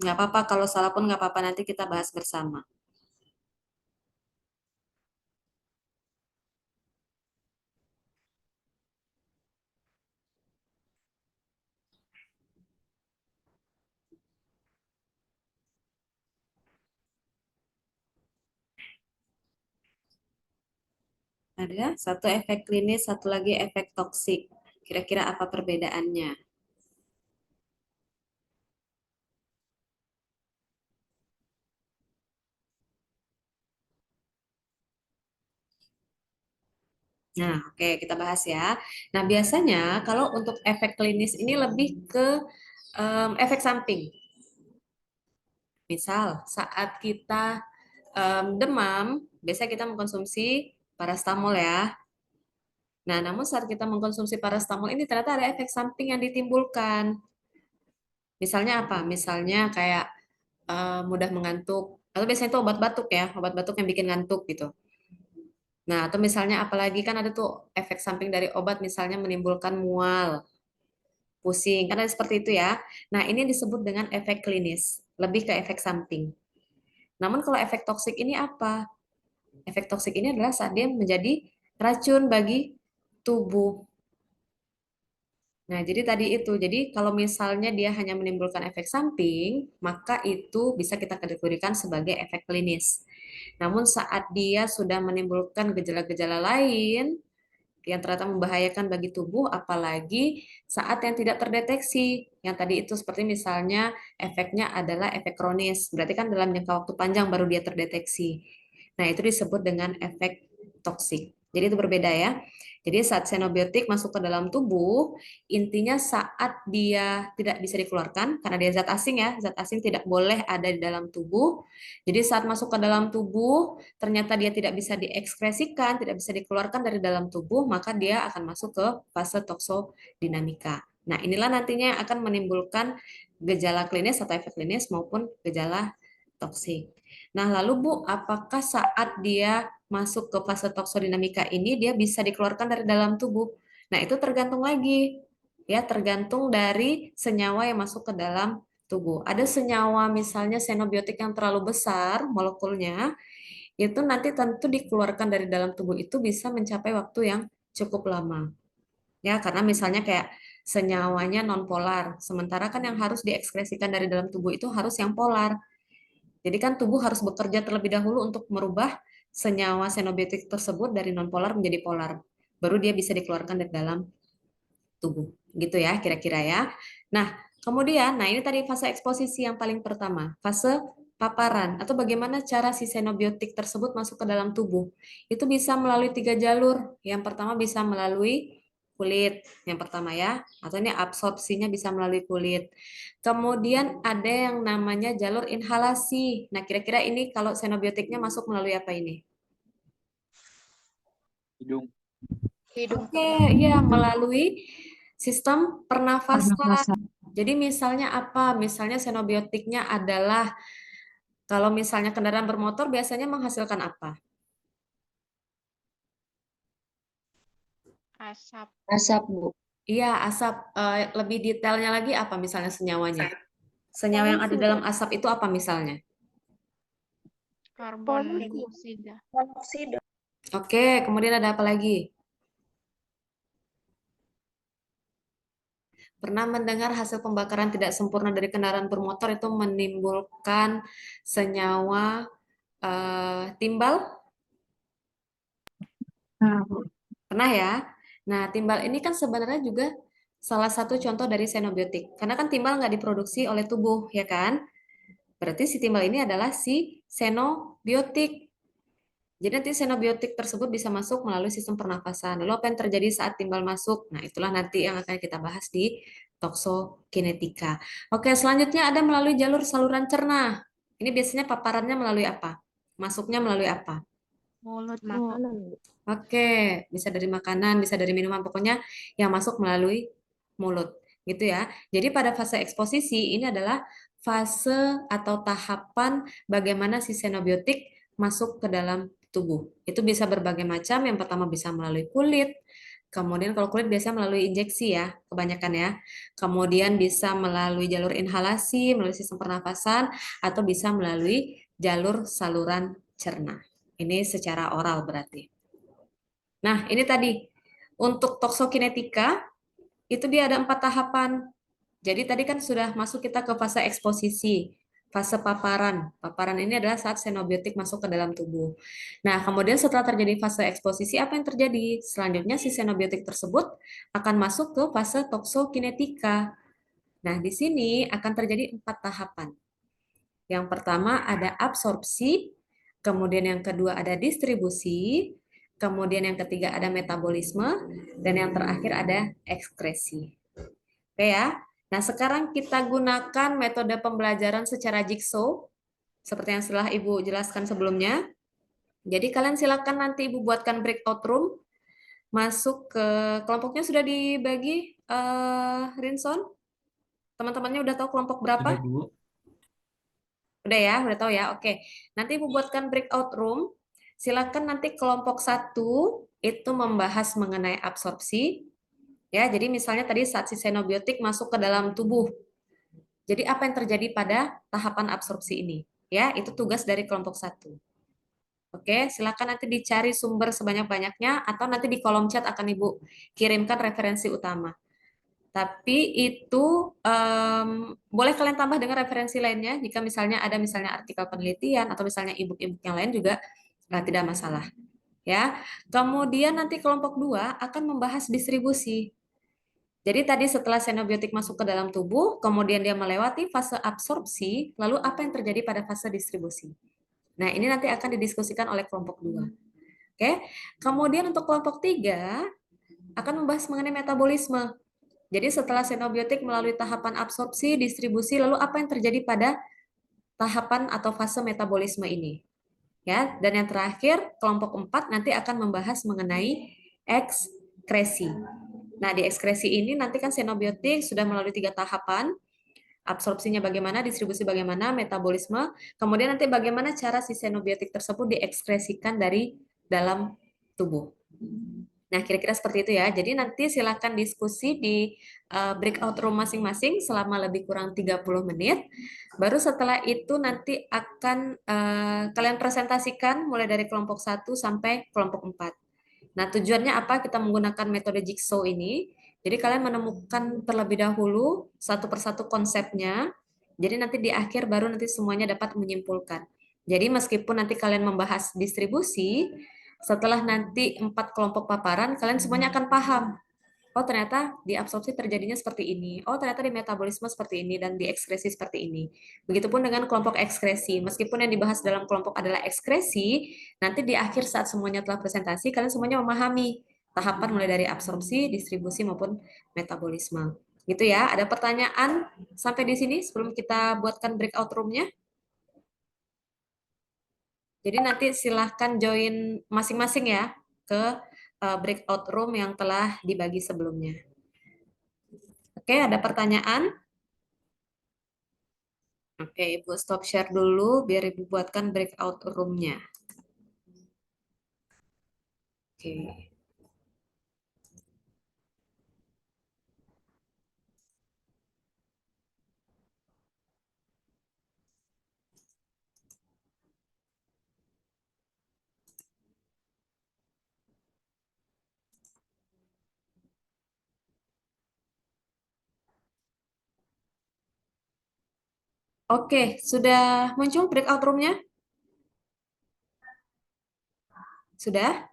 Speaker 1: Nggak apa-apa, kalau salah pun nggak apa-apa, nanti kita bahas bersama. Ada satu efek klinis, satu lagi efek toksik. Kira-kira apa perbedaannya? Nah, oke, kita bahas ya. Nah, biasanya kalau untuk efek klinis ini lebih ke efek samping. Misal, saat kita demam, biasanya kita mengkonsumsi parastamol ya. Nah, namun saat kita mengkonsumsi parastamol ini ternyata ada efek samping yang ditimbulkan. Misalnya apa? Misalnya kayak mudah mengantuk. Atau biasanya itu obat batuk ya, obat batuk yang bikin ngantuk gitu. Nah, atau misalnya apalagi kan ada tuh efek samping dari obat misalnya menimbulkan mual, pusing, kan ada seperti itu ya. Nah, ini disebut dengan efek klinis, lebih ke efek samping. Namun kalau efek toksik ini apa? Efek toksik ini adalah saat dia menjadi racun bagi tubuh. Nah, jadi tadi itu. Jadi kalau misalnya dia hanya menimbulkan efek samping, maka itu bisa kita kategorikan sebagai efek klinis. Namun saat dia sudah menimbulkan gejala-gejala lain yang ternyata membahayakan bagi tubuh, apalagi saat yang tidak terdeteksi. Yang tadi itu seperti misalnya efeknya adalah efek kronis. Berarti kan dalam jangka waktu panjang baru dia terdeteksi. Nah, itu disebut dengan efek toksik. Jadi itu berbeda ya. Jadi saat xenobiotik masuk ke dalam tubuh, intinya saat dia tidak bisa dikeluarkan, karena dia zat asing ya, zat asing tidak boleh ada di dalam tubuh. Jadi saat masuk ke dalam tubuh, ternyata dia tidak bisa diekskresikan, tidak bisa dikeluarkan dari dalam tubuh, maka dia akan masuk ke fase toksodinamika. Nah, inilah nantinya yang akan menimbulkan gejala klinis atau efek klinis maupun gejala toksik. Nah, lalu Bu, apakah saat dia masuk ke fase toksodinamika ini dia bisa dikeluarkan dari dalam tubuh? Nah, itu tergantung lagi. Ya, tergantung dari senyawa yang masuk ke dalam tubuh. Ada senyawa misalnya xenobiotik yang terlalu besar molekulnya, itu nanti tentu dikeluarkan dari dalam tubuh itu bisa mencapai waktu yang cukup lama. Ya, karena misalnya kayak senyawanya nonpolar, sementara kan yang harus diekskresikan dari dalam tubuh itu harus yang polar. Jadi kan tubuh harus bekerja terlebih dahulu untuk merubah senyawa xenobiotik tersebut dari nonpolar menjadi polar. Baru dia bisa dikeluarkan dari dalam tubuh. Gitu ya, kira-kira ya. Nah, kemudian, nah ini tadi fase eksposisi yang paling pertama, fase paparan atau bagaimana cara si xenobiotik tersebut masuk ke dalam tubuh. Itu bisa melalui 3 jalur. Yang pertama bisa melalui kulit, yang pertama ya, atau ini absorpsinya bisa melalui kulit. Kemudian ada yang namanya jalur inhalasi. Nah, kira-kira ini kalau xenobiotiknya masuk melalui apa ini?
Speaker 3: Hidung.
Speaker 1: Oke, ya melalui sistem pernafasan. Jadi misalnya apa? Misalnya xenobiotiknya adalah kalau misalnya kendaraan bermotor biasanya menghasilkan apa?
Speaker 10: Asap, Bu.
Speaker 1: Iya, asap. Lebih detailnya lagi apa misalnya senyawanya? Senyawa yang ada dalam asap itu apa misalnya?
Speaker 10: Monoksida.
Speaker 1: Oke, kemudian ada apa lagi? Pernah mendengar hasil pembakaran tidak sempurna dari kendaraan bermotor itu menimbulkan senyawa timbal? Pernah ya? Nah, timbal ini kan sebenarnya juga salah satu contoh dari xenobiotik. Karena kan timbal nggak diproduksi oleh tubuh, ya kan? Berarti si timbal ini adalah si xenobiotik. Jadi nanti xenobiotik tersebut bisa masuk melalui sistem pernafasan. Lalu apa yang terjadi saat timbal masuk? Nah, itulah nanti yang akan kita bahas di toksokinetika. Oke, selanjutnya ada melalui jalur saluran cerna. Ini biasanya paparannya melalui apa? Masuknya melalui apa?
Speaker 7: Makanan, Bu.
Speaker 1: Oke, bisa dari makanan, bisa dari minuman, pokoknya yang masuk melalui mulut, gitu ya. Jadi pada fase eksposisi ini adalah fase atau tahapan bagaimana si xenobiotik masuk ke dalam tubuh. Itu bisa berbagai macam, yang pertama bisa melalui kulit, kemudian kalau kulit biasanya melalui injeksi ya, kebanyakan ya. Kemudian bisa melalui jalur inhalasi, melalui sistem pernafasan, atau bisa melalui jalur saluran cerna. Ini secara oral berarti. Nah, ini tadi untuk toksokinetika itu dia ada 4 tahapan. Jadi tadi kan sudah masuk kita ke fase eksposisi, fase paparan. Paparan ini adalah saat xenobiotik masuk ke dalam tubuh. Nah, kemudian setelah terjadi fase eksposisi, apa yang terjadi? Selanjutnya si xenobiotik tersebut akan masuk ke fase toksokinetika. Nah, di sini akan terjadi 4 tahapan. Yang pertama ada absorpsi, kemudian yang kedua ada distribusi, kemudian yang ketiga ada metabolisme, dan yang terakhir ada ekskresi. Oke ya. Nah, sekarang kita gunakan metode pembelajaran secara jigsaw, seperti yang setelah Ibu jelaskan sebelumnya. Jadi kalian silakan nanti Ibu buatkan breakout room, masuk ke kelompoknya sudah dibagi, Rinson? Teman-temannya udah tahu kelompok berapa?
Speaker 2: Sudah, Bu.
Speaker 1: Udah ya, udah tahu ya. Oke. Nanti Ibu buatkan breakout room. Silakan nanti kelompok 1 itu membahas mengenai absorpsi. Ya, jadi misalnya tadi saat si xenobiotik masuk ke dalam tubuh. Jadi apa yang terjadi pada tahapan absorpsi ini? Ya, itu tugas dari kelompok 1. Oke, silakan nanti dicari sumber sebanyak-banyaknya atau nanti di kolom chat akan Ibu kirimkan referensi utama. Tapi itu boleh kalian tambah dengan referensi lainnya jika misalnya ada misalnya artikel penelitian atau misalnya e-book yang lain juga tidak masalah. Ya. Kemudian nanti kelompok 2 akan membahas distribusi. Jadi tadi setelah xenobiotik masuk ke dalam tubuh, kemudian dia melewati fase absorpsi, lalu apa yang terjadi pada fase distribusi? Nah, ini nanti akan didiskusikan oleh kelompok 2. Oke. Kemudian untuk kelompok 3 akan membahas mengenai metabolisme. Jadi setelah xenobiotik melalui tahapan absorpsi, distribusi, lalu apa yang terjadi pada tahapan atau fase metabolisme ini? Ya, dan yang terakhir kelompok 4 nanti akan membahas mengenai ekskresi. Nah, di ekskresi ini nanti kan xenobiotik sudah melalui 3 tahapan. Absorpsinya bagaimana, distribusi bagaimana, metabolisme, kemudian nanti bagaimana cara si xenobiotik tersebut diekskresikan dari dalam tubuh. Nah, kira-kira seperti itu ya. Jadi nanti silakan diskusi di breakout room masing-masing selama lebih kurang 30 menit. Baru setelah itu nanti akan kalian presentasikan mulai dari kelompok 1 sampai kelompok 4. Nah, tujuannya apa? Kita menggunakan metode jigsaw ini. Jadi kalian menemukan terlebih dahulu satu persatu konsepnya. Jadi nanti di akhir baru nanti semuanya dapat menyimpulkan. Jadi meskipun nanti kalian membahas distribusi, setelah nanti 4 kelompok paparan, kalian semuanya akan paham. Oh, ternyata di absorpsi terjadinya seperti ini. Oh, ternyata di metabolisme seperti ini dan di ekskresi seperti ini. Begitupun dengan kelompok ekskresi. Meskipun yang dibahas dalam kelompok adalah ekskresi, nanti di akhir saat semuanya telah presentasi, kalian semuanya memahami tahapan mulai dari absorpsi, distribusi maupun metabolisme. Gitu ya. Ada pertanyaan sampai di sini sebelum kita buatkan breakout room-nya? Jadi nanti silahkan join masing-masing ya ke breakout room yang telah dibagi sebelumnya. Oke, ada pertanyaan? Oke, Ibu stop share dulu biar Ibu buatkan breakout room-nya. Oke. Oke, sudah muncul breakout room-nya? Sudah?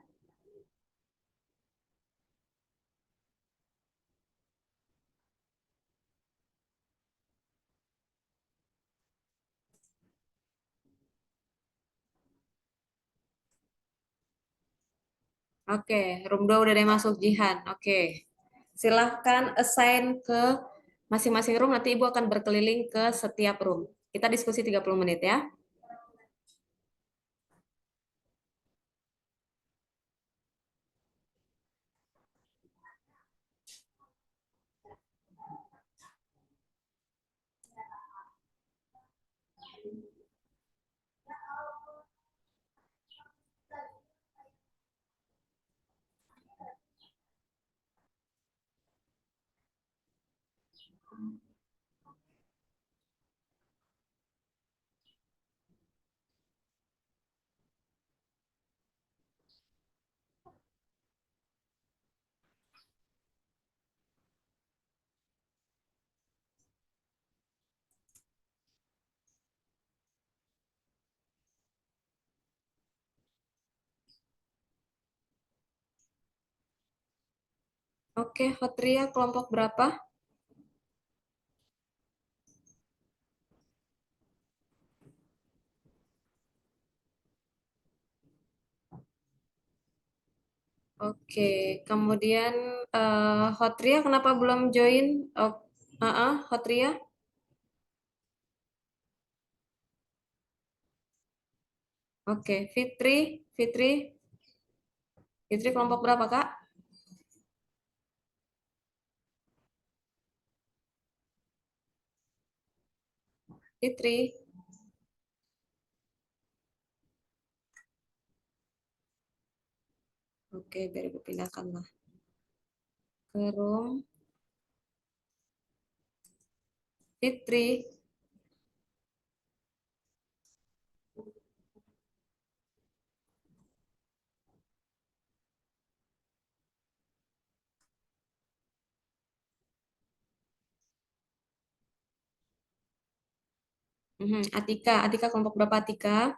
Speaker 1: Oke, room 2 udah ada yang masuk Jihan. Oke. Silahkan assign ke masing-masing room, nanti Ibu akan berkeliling ke setiap room. Kita diskusi 30 menit ya. Oke, Hotria kelompok berapa? Oke, kemudian Hotria kenapa belum join? Oh, Hotria. Oke, Fitri kelompok berapa, Kak? Fitri. Oke, biar Ibu pindahkan lah ke room. Fitri. Atika kelompok berapa Atika?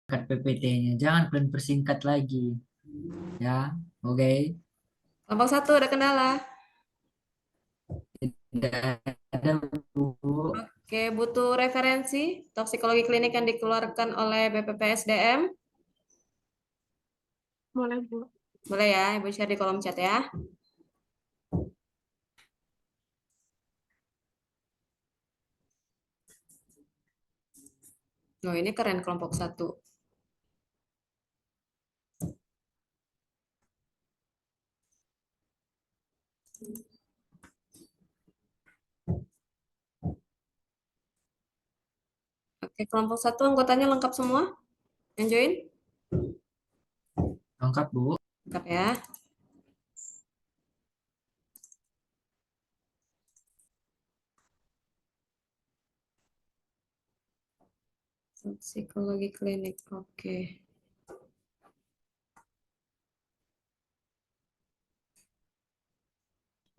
Speaker 2: PPT-nya. Jangan kalian persingkat lagi. Ya, oke.
Speaker 1: Kelompok 1 ada kendala.
Speaker 2: Tidak ada, Bu.
Speaker 1: Oke, butuh referensi toksikologi klinik yang dikeluarkan oleh BPPSDM.
Speaker 6: Boleh, Bu.
Speaker 1: Boleh ya, Ibu share di kolom chat ya. Oh, ini keren kelompok 1. Oke, kelompok 1 anggotanya lengkap semua? Yang join?
Speaker 2: Lengkap, Bu.
Speaker 1: Lengkap ya. Psikologi klinik, oke.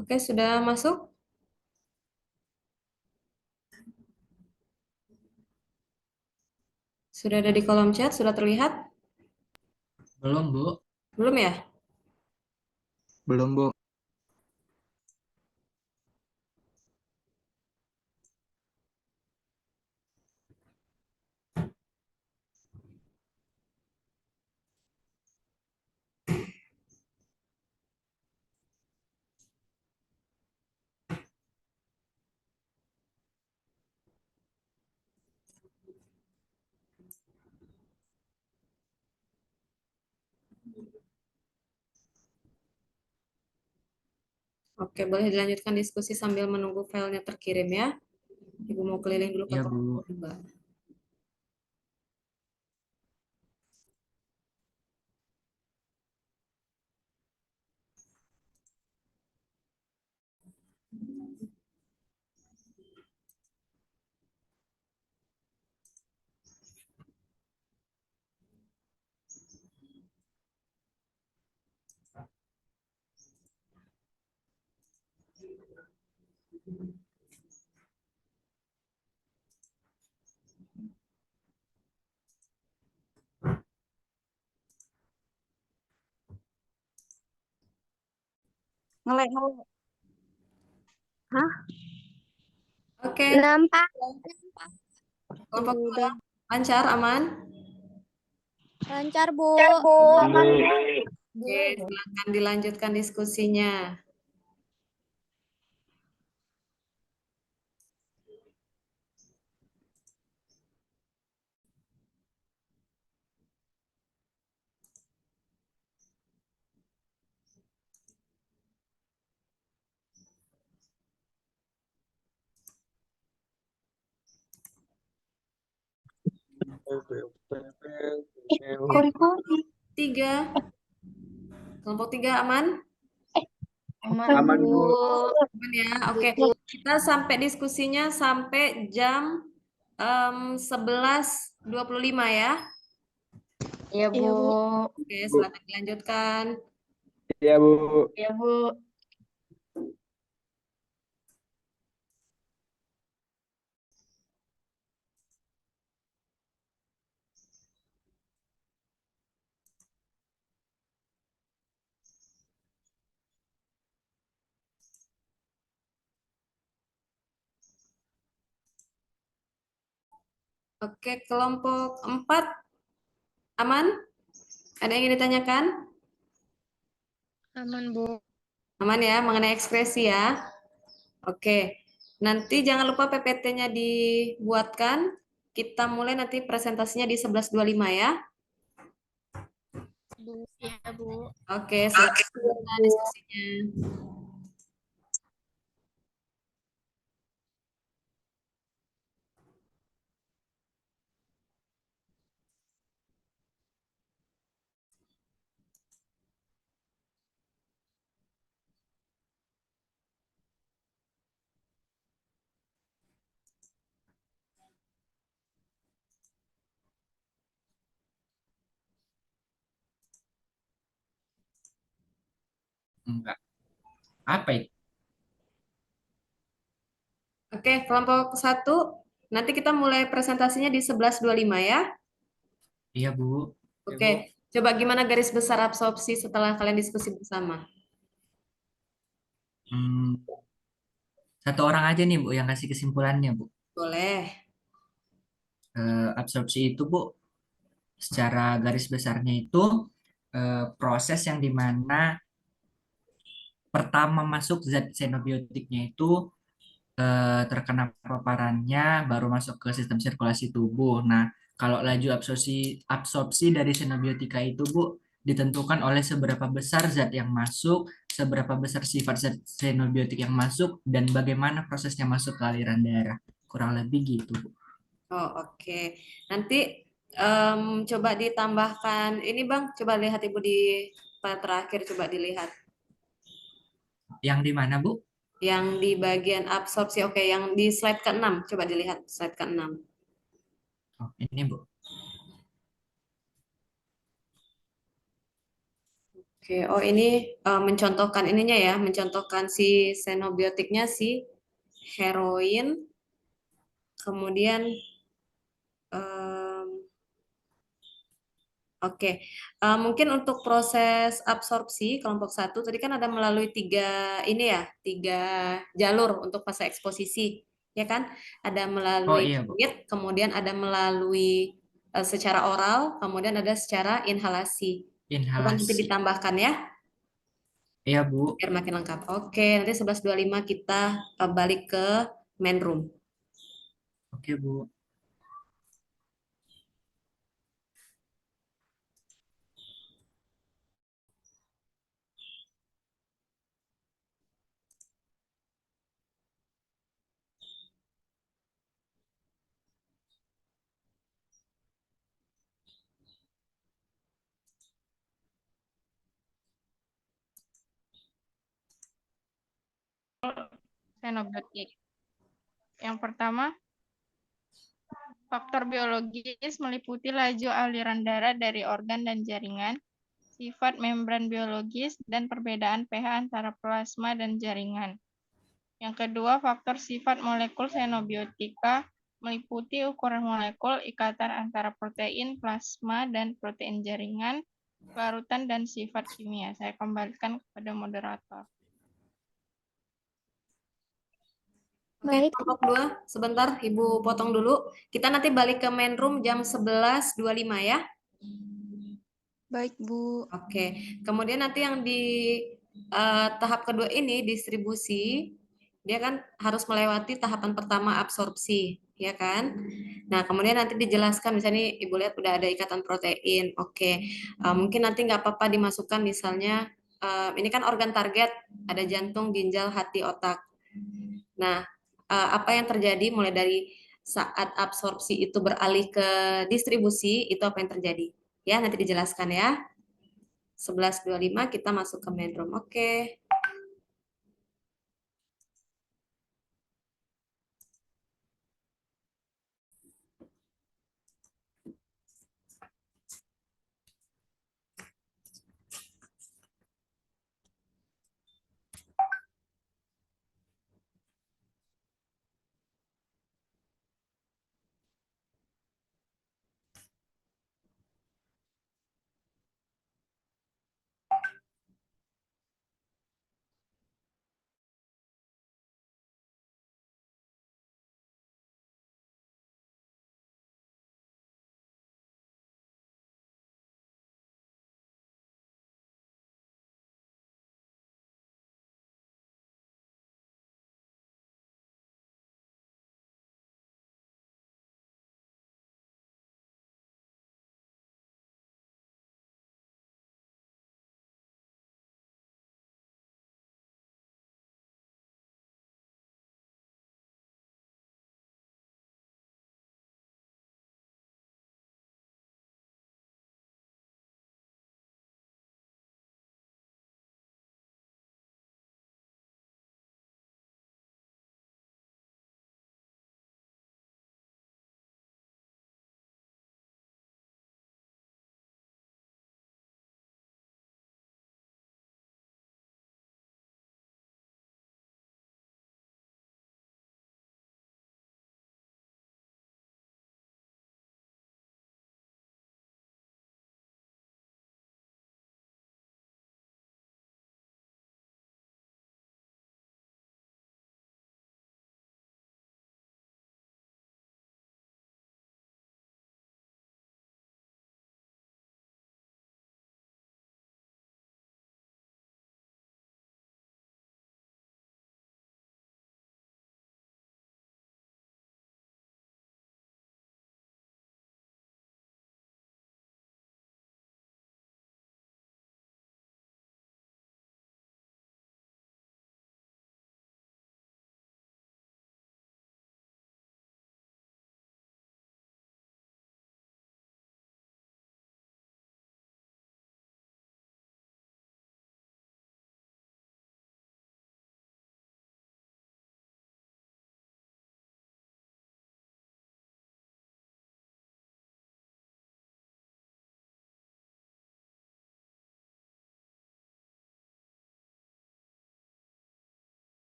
Speaker 1: Oke, sudah masuk? Sudah ada di kolom chat, sudah terlihat?
Speaker 2: Belum, Bu.
Speaker 1: Belum ya?
Speaker 5: Belum, Bu.
Speaker 1: Oke, boleh dilanjutkan diskusi sambil menunggu filenya terkirim ya. Ibu mau keliling dulu ke
Speaker 2: Iya,
Speaker 1: kelompok
Speaker 2: Bu.
Speaker 1: 2.
Speaker 7: Ngelek. Hah?
Speaker 1: Oke,
Speaker 7: Nampak.
Speaker 1: kelompok
Speaker 7: Ibu
Speaker 1: 2
Speaker 7: udah.
Speaker 1: lancar, aman?
Speaker 7: Lancar, Bu.
Speaker 1: Oke, silakan dilanjutkan diskusinya.
Speaker 10: Kori-kori.
Speaker 1: 3. Kelompok 3 aman?
Speaker 5: Aman, Bu.
Speaker 1: Aman ya. Oke, kita sampai diskusinya sampai jam 11.25 ya.
Speaker 10: Iya, Bu.
Speaker 1: Oke, silakan dilanjutkan.
Speaker 5: Iya, Bu.
Speaker 10: Iya, Bu.
Speaker 1: Oke, kelompok 4 aman? Ada yang ingin ditanyakan?
Speaker 7: Aman, Bu.
Speaker 1: Aman ya, mengenai ekspresi ya. Oke, nanti jangan lupa PPT-nya dibuatkan. Kita mulai nanti presentasinya di 11.25 ya.
Speaker 4: Iya, Bu.
Speaker 1: Oke, silakan diskusinya.
Speaker 2: Enggak. Apa itu?
Speaker 1: Oke, kelompok 1. Nanti kita mulai presentasinya di 11.25 ya.
Speaker 2: Iya, Bu.
Speaker 1: Oke, coba gimana garis besar absorpsi setelah kalian diskusi bersama?
Speaker 2: Hmm, satu orang aja nih, Bu, yang kasih kesimpulannya, Bu.
Speaker 1: Boleh.
Speaker 2: Absorpsi itu, Bu, secara garis besarnya itu proses yang dimana pertama masuk zat xenobiotiknya itu terkena paparannya baru masuk ke sistem sirkulasi tubuh. Nah, Kalau laju absorpsi dari xenobiotika itu, Bu, ditentukan oleh seberapa besar zat yang masuk, seberapa besar sifat zat xenobiotik yang masuk, dan bagaimana prosesnya masuk ke aliran darah. Kurang lebih gitu, Bu.
Speaker 1: Oh, oke. Nanti coba ditambahkan ini Bang, coba lihat Ibu di part terakhir, coba dilihat.
Speaker 2: Yang di mana, Bu?
Speaker 1: Yang di bagian absorpsi, oke, yang di slide ke-6, coba dilihat slide ke-6.
Speaker 2: Oh, ini, Bu.
Speaker 1: Oke, oh ini mencontohkan ininya ya, mencontohkan si xenobiotiknya si heroin, kemudian em, oke, mungkin untuk proses absorpsi kelompok 1 tadi kan ada melalui tiga jalur untuk fase eksposisi, ya kan? Ada
Speaker 2: Oh
Speaker 1: melalui
Speaker 2: iya, Bu.
Speaker 1: kulit, kemudian ada melalui secara oral, kemudian ada secara inhalasi. Coba nanti
Speaker 2: Inhalasi.
Speaker 1: ditambahkan ya,
Speaker 2: Iya, Bu.
Speaker 1: biar makin lengkap. Oke, nanti 11.25 kita balik ke main room.
Speaker 2: Oke, Bu.
Speaker 10: Xenobiotik. Yang pertama, faktor biologis meliputi laju aliran darah dari organ dan jaringan, sifat membran biologis, dan perbedaan pH antara plasma dan jaringan. Yang kedua, faktor sifat molekul xenobiotika meliputi ukuran molekul, ikatan antara protein, plasma, dan protein jaringan, larutan, dan sifat kimia. Saya kembalikan kepada moderator.
Speaker 1: Oke, kelompok 2, sebentar Ibu potong dulu. Kita nanti balik ke main room jam 11.25 ya.
Speaker 7: Baik, Bu.
Speaker 1: Oke, kemudian nanti yang di tahap kedua ini distribusi, dia kan harus melewati tahapan pertama absorpsi, ya kan? Nah, kemudian nanti dijelaskan, misalnya Ibu lihat udah ada ikatan protein. Oke, mungkin nanti nggak apa-apa dimasukkan misalnya, ini kan organ target, ada jantung, ginjal, hati, otak. Nah, apa yang terjadi mulai dari saat absorpsi itu beralih ke distribusi, itu apa yang terjadi? Ya, nanti dijelaskan ya. 11.25 kita masuk ke main room. Oke.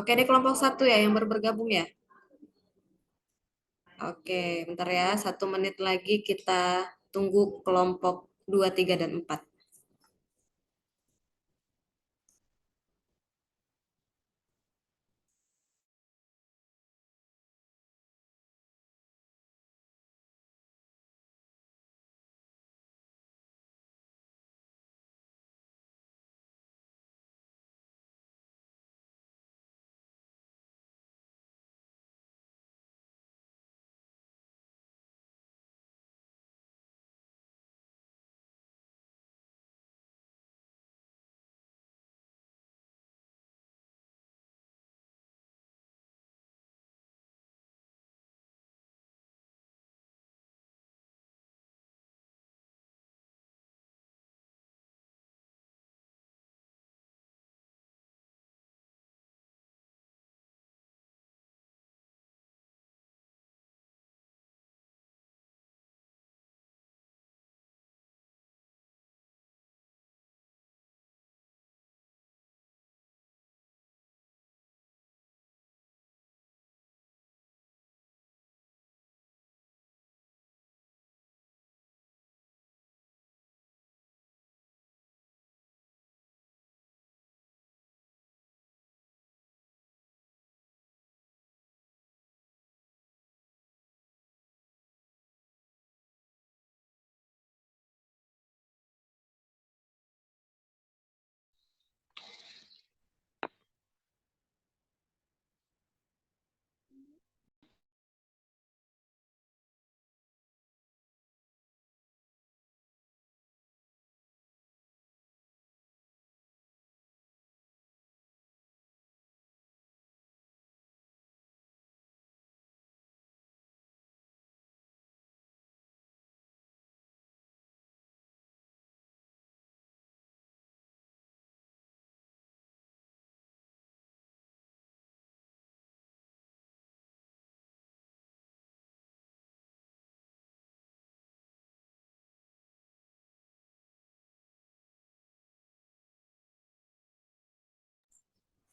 Speaker 1: Oke, ini kelompok 1 ya yang baru bergabung ya? Oke, bentar ya. 1 menit lagi kita tunggu kelompok 2, 3, dan 4.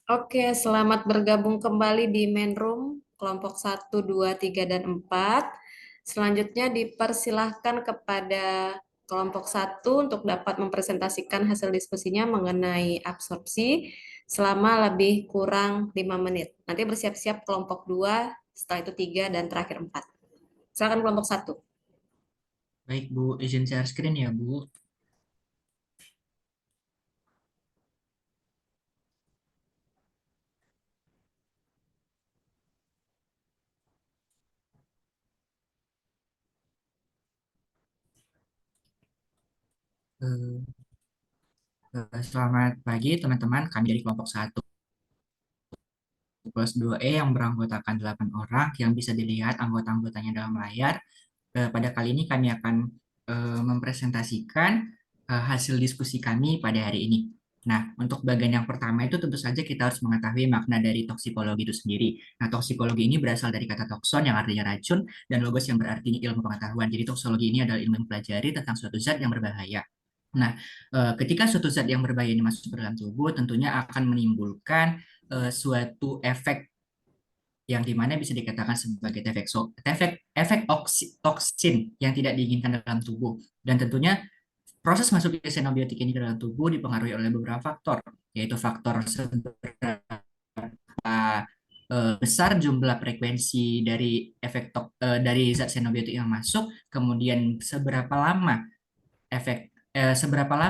Speaker 1: Oke, selamat bergabung kembali di main room kelompok 1, 2, 3, dan 4. Selanjutnya dipersilahkan kepada kelompok 1 untuk dapat mempresentasikan hasil diskusinya mengenai absorpsi selama lebih kurang 5 menit. Nanti bersiap-siap kelompok 2, setelah itu 3, dan terakhir 4. Silakan kelompok 1.
Speaker 2: Baik Bu, izin share screen ya Bu. Selamat pagi teman-teman, kami dari kelompok 1 plus 2E yang beranggotakan 8 orang yang bisa dilihat anggota-anggotanya dalam layar. Pada kali ini kami akan mempresentasikan hasil diskusi kami pada hari ini. Nah, untuk bagian yang pertama itu tentu saja kita harus mengetahui makna dari toksikologi itu sendiri. Nah, toksikologi ini berasal dari kata tokson yang artinya racun dan logos yang berarti ilmu pengetahuan. Jadi toksikologi ini adalah ilmu yang mempelajari tentang suatu zat yang berbahaya. Nah, ketika suatu zat yang berbahaya ini masuk ke dalam tubuh, tentunya akan menimbulkan suatu efek yang dimana bisa dikatakan sebagai efek toksin yang tidak diinginkan dalam tubuh. Dan tentunya proses masuknya xenobiotik ini ke dalam tubuh dipengaruhi oleh beberapa faktor, yaitu faktor seberapa besar jumlah frekuensi dari dari zat xenobiotik yang masuk, kemudian seberapa lama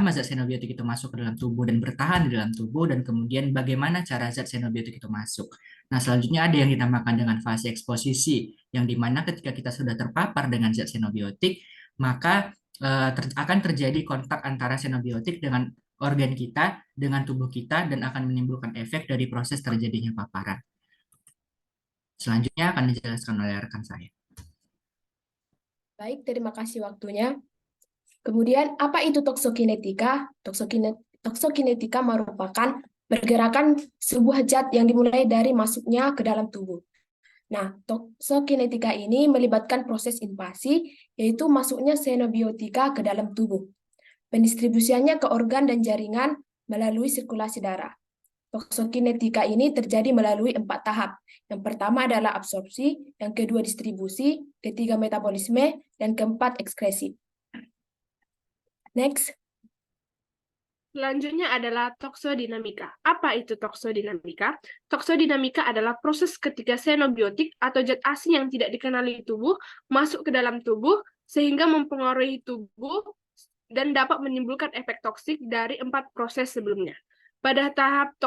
Speaker 2: zat xenobiotik itu masuk ke dalam tubuh dan bertahan di dalam tubuh, dan kemudian bagaimana cara zat xenobiotik itu masuk. Nah, selanjutnya ada yang dinamakan dengan fase eksposisi, yang dimana ketika kita sudah terpapar dengan zat xenobiotik, maka akan terjadi kontak antara xenobiotik dengan organ kita, dengan tubuh kita, dan akan menimbulkan efek dari proses terjadinya paparan. Selanjutnya akan dijelaskan oleh rekan saya.
Speaker 8: Baik, terima kasih waktunya. Kemudian, apa itu toksokinetika? Toksokinetika merupakan pergerakan sebuah zat yang dimulai dari masuknya ke dalam tubuh. Nah, toksokinetika ini melibatkan proses invasi, yaitu masuknya xenobiotika ke dalam tubuh. Pendistribusiannya ke organ dan jaringan melalui sirkulasi darah. Toksokinetika ini terjadi melalui 4 tahap. Yang pertama adalah absorpsi, yang kedua distribusi, ketiga metabolisme, dan keempat ekskresi. Next.
Speaker 6: Selanjutnya adalah toksodinamika. Apa itu toksodinamika? Toksodinamika adalah proses ketika xenobiotik atau zat asing yang tidak dikenali tubuh masuk ke dalam tubuh sehingga mempengaruhi tubuh dan dapat menimbulkan efek toksik dari 4 proses sebelumnya. Pada tahap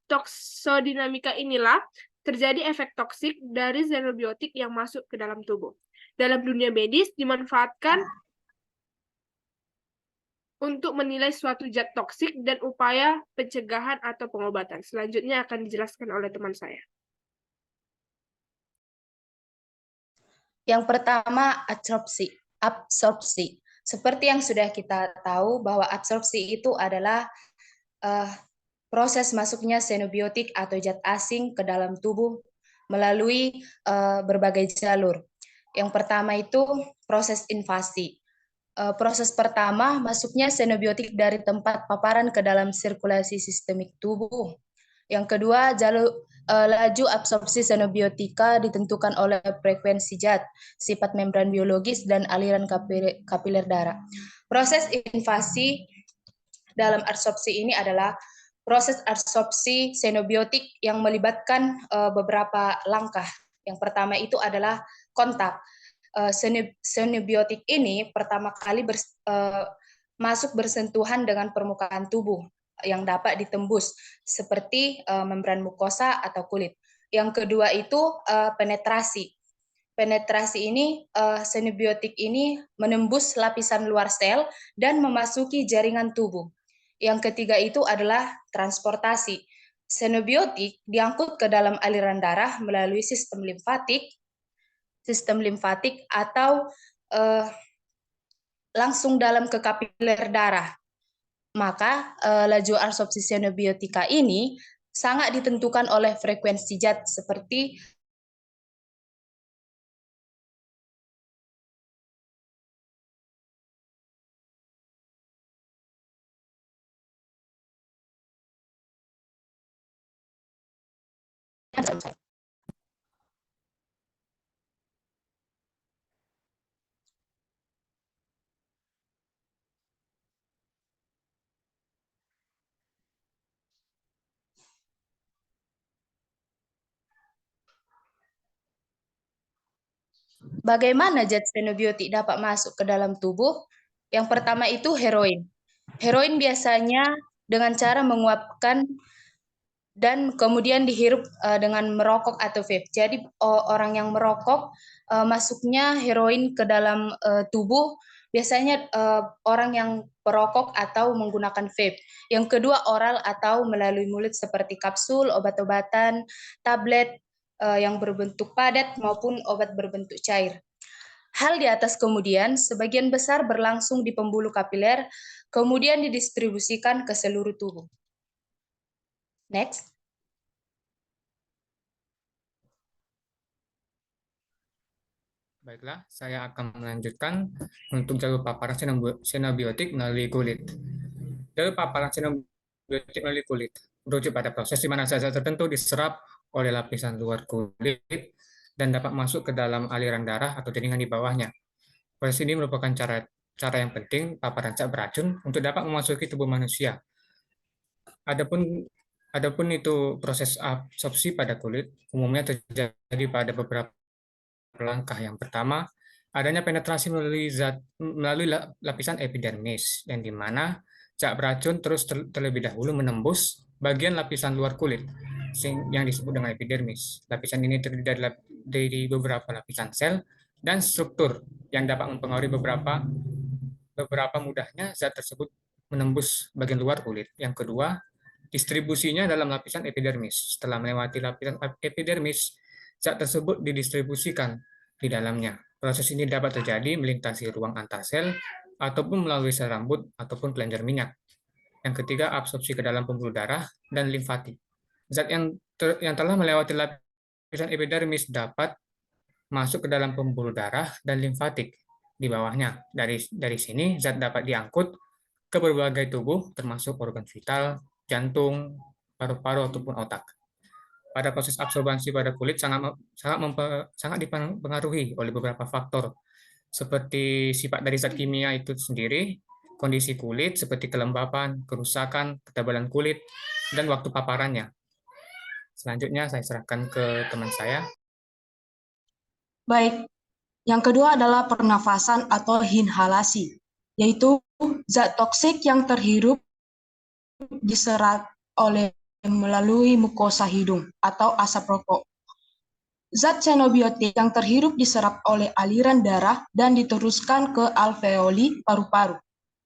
Speaker 6: toksodinamika inilah terjadi efek toksik dari xenobiotik yang masuk ke dalam tubuh. Dalam dunia medis dimanfaatkan untuk menilai suatu zat toksik dan upaya pencegahan atau pengobatan. Selanjutnya akan dijelaskan oleh teman saya.
Speaker 3: Yang pertama, absorpsi. Seperti yang sudah kita tahu bahwa absorpsi itu adalah proses masuknya xenobiotik atau zat asing ke dalam tubuh melalui berbagai jalur. Yang pertama itu proses invasi. Proses pertama, masuknya xenobiotik dari tempat paparan ke dalam sirkulasi sistemik tubuh. Yang kedua, laju absorpsi xenobiotika ditentukan oleh frekuensi zat, sifat membran biologis, dan aliran kapiler darah. Proses invasi dalam absorpsi ini adalah proses absorpsi xenobiotik yang melibatkan beberapa langkah. Yang pertama itu adalah kontak. Xenobiotik ini pertama kali masuk bersentuhan dengan permukaan tubuh yang dapat ditembus seperti membran mukosa atau kulit. Yang kedua itu penetrasi. Penetrasi ini xenobiotik ini menembus lapisan luar sel dan memasuki jaringan tubuh. Yang ketiga itu adalah transportasi. Xenobiotik diangkut ke dalam aliran darah melalui sistem limfatik atau langsung dalam ke kapiler darah. Maka laju absorpsi xenobiotika ini sangat ditentukan oleh frekuensi zat seperti bagaimana zat xenobiotik dapat masuk ke dalam tubuh? Yang pertama itu heroin. Heroin biasanya dengan cara menguapkan dan kemudian dihirup dengan merokok atau vape. Jadi orang yang merokok masuknya heroin ke dalam tubuh biasanya orang yang perokok atau menggunakan vape. Yang kedua oral atau melalui mulut seperti kapsul, obat-obatan, tablet yang berbentuk padat maupun obat berbentuk cair. Hal di atas kemudian sebagian besar berlangsung di pembuluh kapiler, kemudian didistribusikan ke seluruh tubuh. Next.
Speaker 9: Baiklah, saya akan melanjutkan untuk jalur paparan xenobiotik melalui kulit. Jalur paparan xenobiotik melalui kulit merujuk pada proses di mana zat tertentu diserap oleh lapisan luar kulit dan dapat masuk ke dalam aliran darah atau jaringan di bawahnya. Proses ini merupakan cara yang penting paparan zat beracun untuk dapat memasuki tubuh manusia. Adapun itu proses absorpsi pada kulit umumnya terjadi pada beberapa langkah. Yang pertama, adanya penetrasi melalui lapisan epidermis, yang di mana zat beracun terus terlebih dahulu menembus bagian lapisan luar kulit yang disebut dengan epidermis. Lapisan ini terdiri dari beberapa lapisan sel dan struktur yang dapat mempengaruhi beberapa mudahnya zat tersebut menembus bagian luar kulit. Yang kedua, distribusinya dalam lapisan epidermis. Setelah melewati lapisan epidermis, zat tersebut didistribusikan di dalamnya. Proses ini dapat terjadi melintasi ruang antarsel ataupun melalui sel rambut ataupun kelenjar minyak. Yang ketiga, absorpsi ke dalam pembuluh darah dan limfatik. Zat yang telah melewati lapisan epidermis dapat masuk ke dalam pembuluh darah dan limfatik di bawahnya. Dari sini, zat dapat diangkut ke berbagai tubuh, termasuk organ vital, jantung, paru-paru ataupun otak. Pada proses absorbansi pada kulit sangat dipengaruhi oleh beberapa faktor, seperti sifat dari zat kimia itu sendiri, kondisi kulit seperti kelembapan, kerusakan, ketebalan kulit, dan waktu paparannya. Selanjutnya saya serahkan ke teman saya.
Speaker 11: Baik, yang kedua adalah pernafasan atau inhalasi, yaitu zat toksik yang terhirup diserap oleh melalui mukosa hidung atau asap rokok. Zat xenobiotik yang terhirup diserap oleh aliran darah dan diteruskan ke alveoli paru-paru.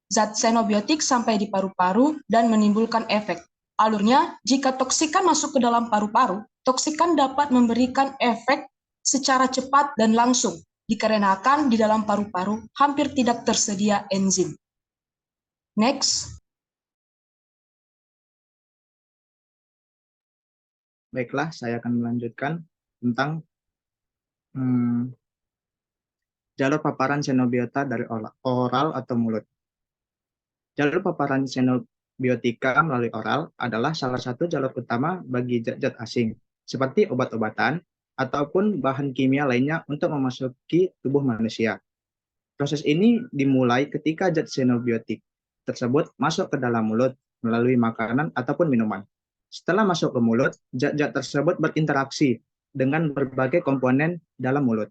Speaker 11: Zat xenobiotik sampai di paru-paru dan menimbulkan efek. Alurnya, jika toksikan masuk ke dalam paru-paru, toksikan dapat memberikan efek secara cepat dan langsung, dikarenakan di dalam paru-paru hampir tidak tersedia enzim. Next.
Speaker 5: Baiklah, saya akan melanjutkan tentang jalur paparan xenobiota dari oral atau mulut. Jalur paparan xenobiotika melalui oral adalah salah satu jalur utama bagi zat-zat asing, seperti obat-obatan ataupun bahan kimia lainnya untuk memasuki tubuh manusia. Proses ini dimulai ketika zat xenobiotik tersebut masuk ke dalam mulut melalui makanan ataupun minuman. Setelah masuk ke mulut, zat-zat tersebut berinteraksi dengan berbagai komponen dalam mulut.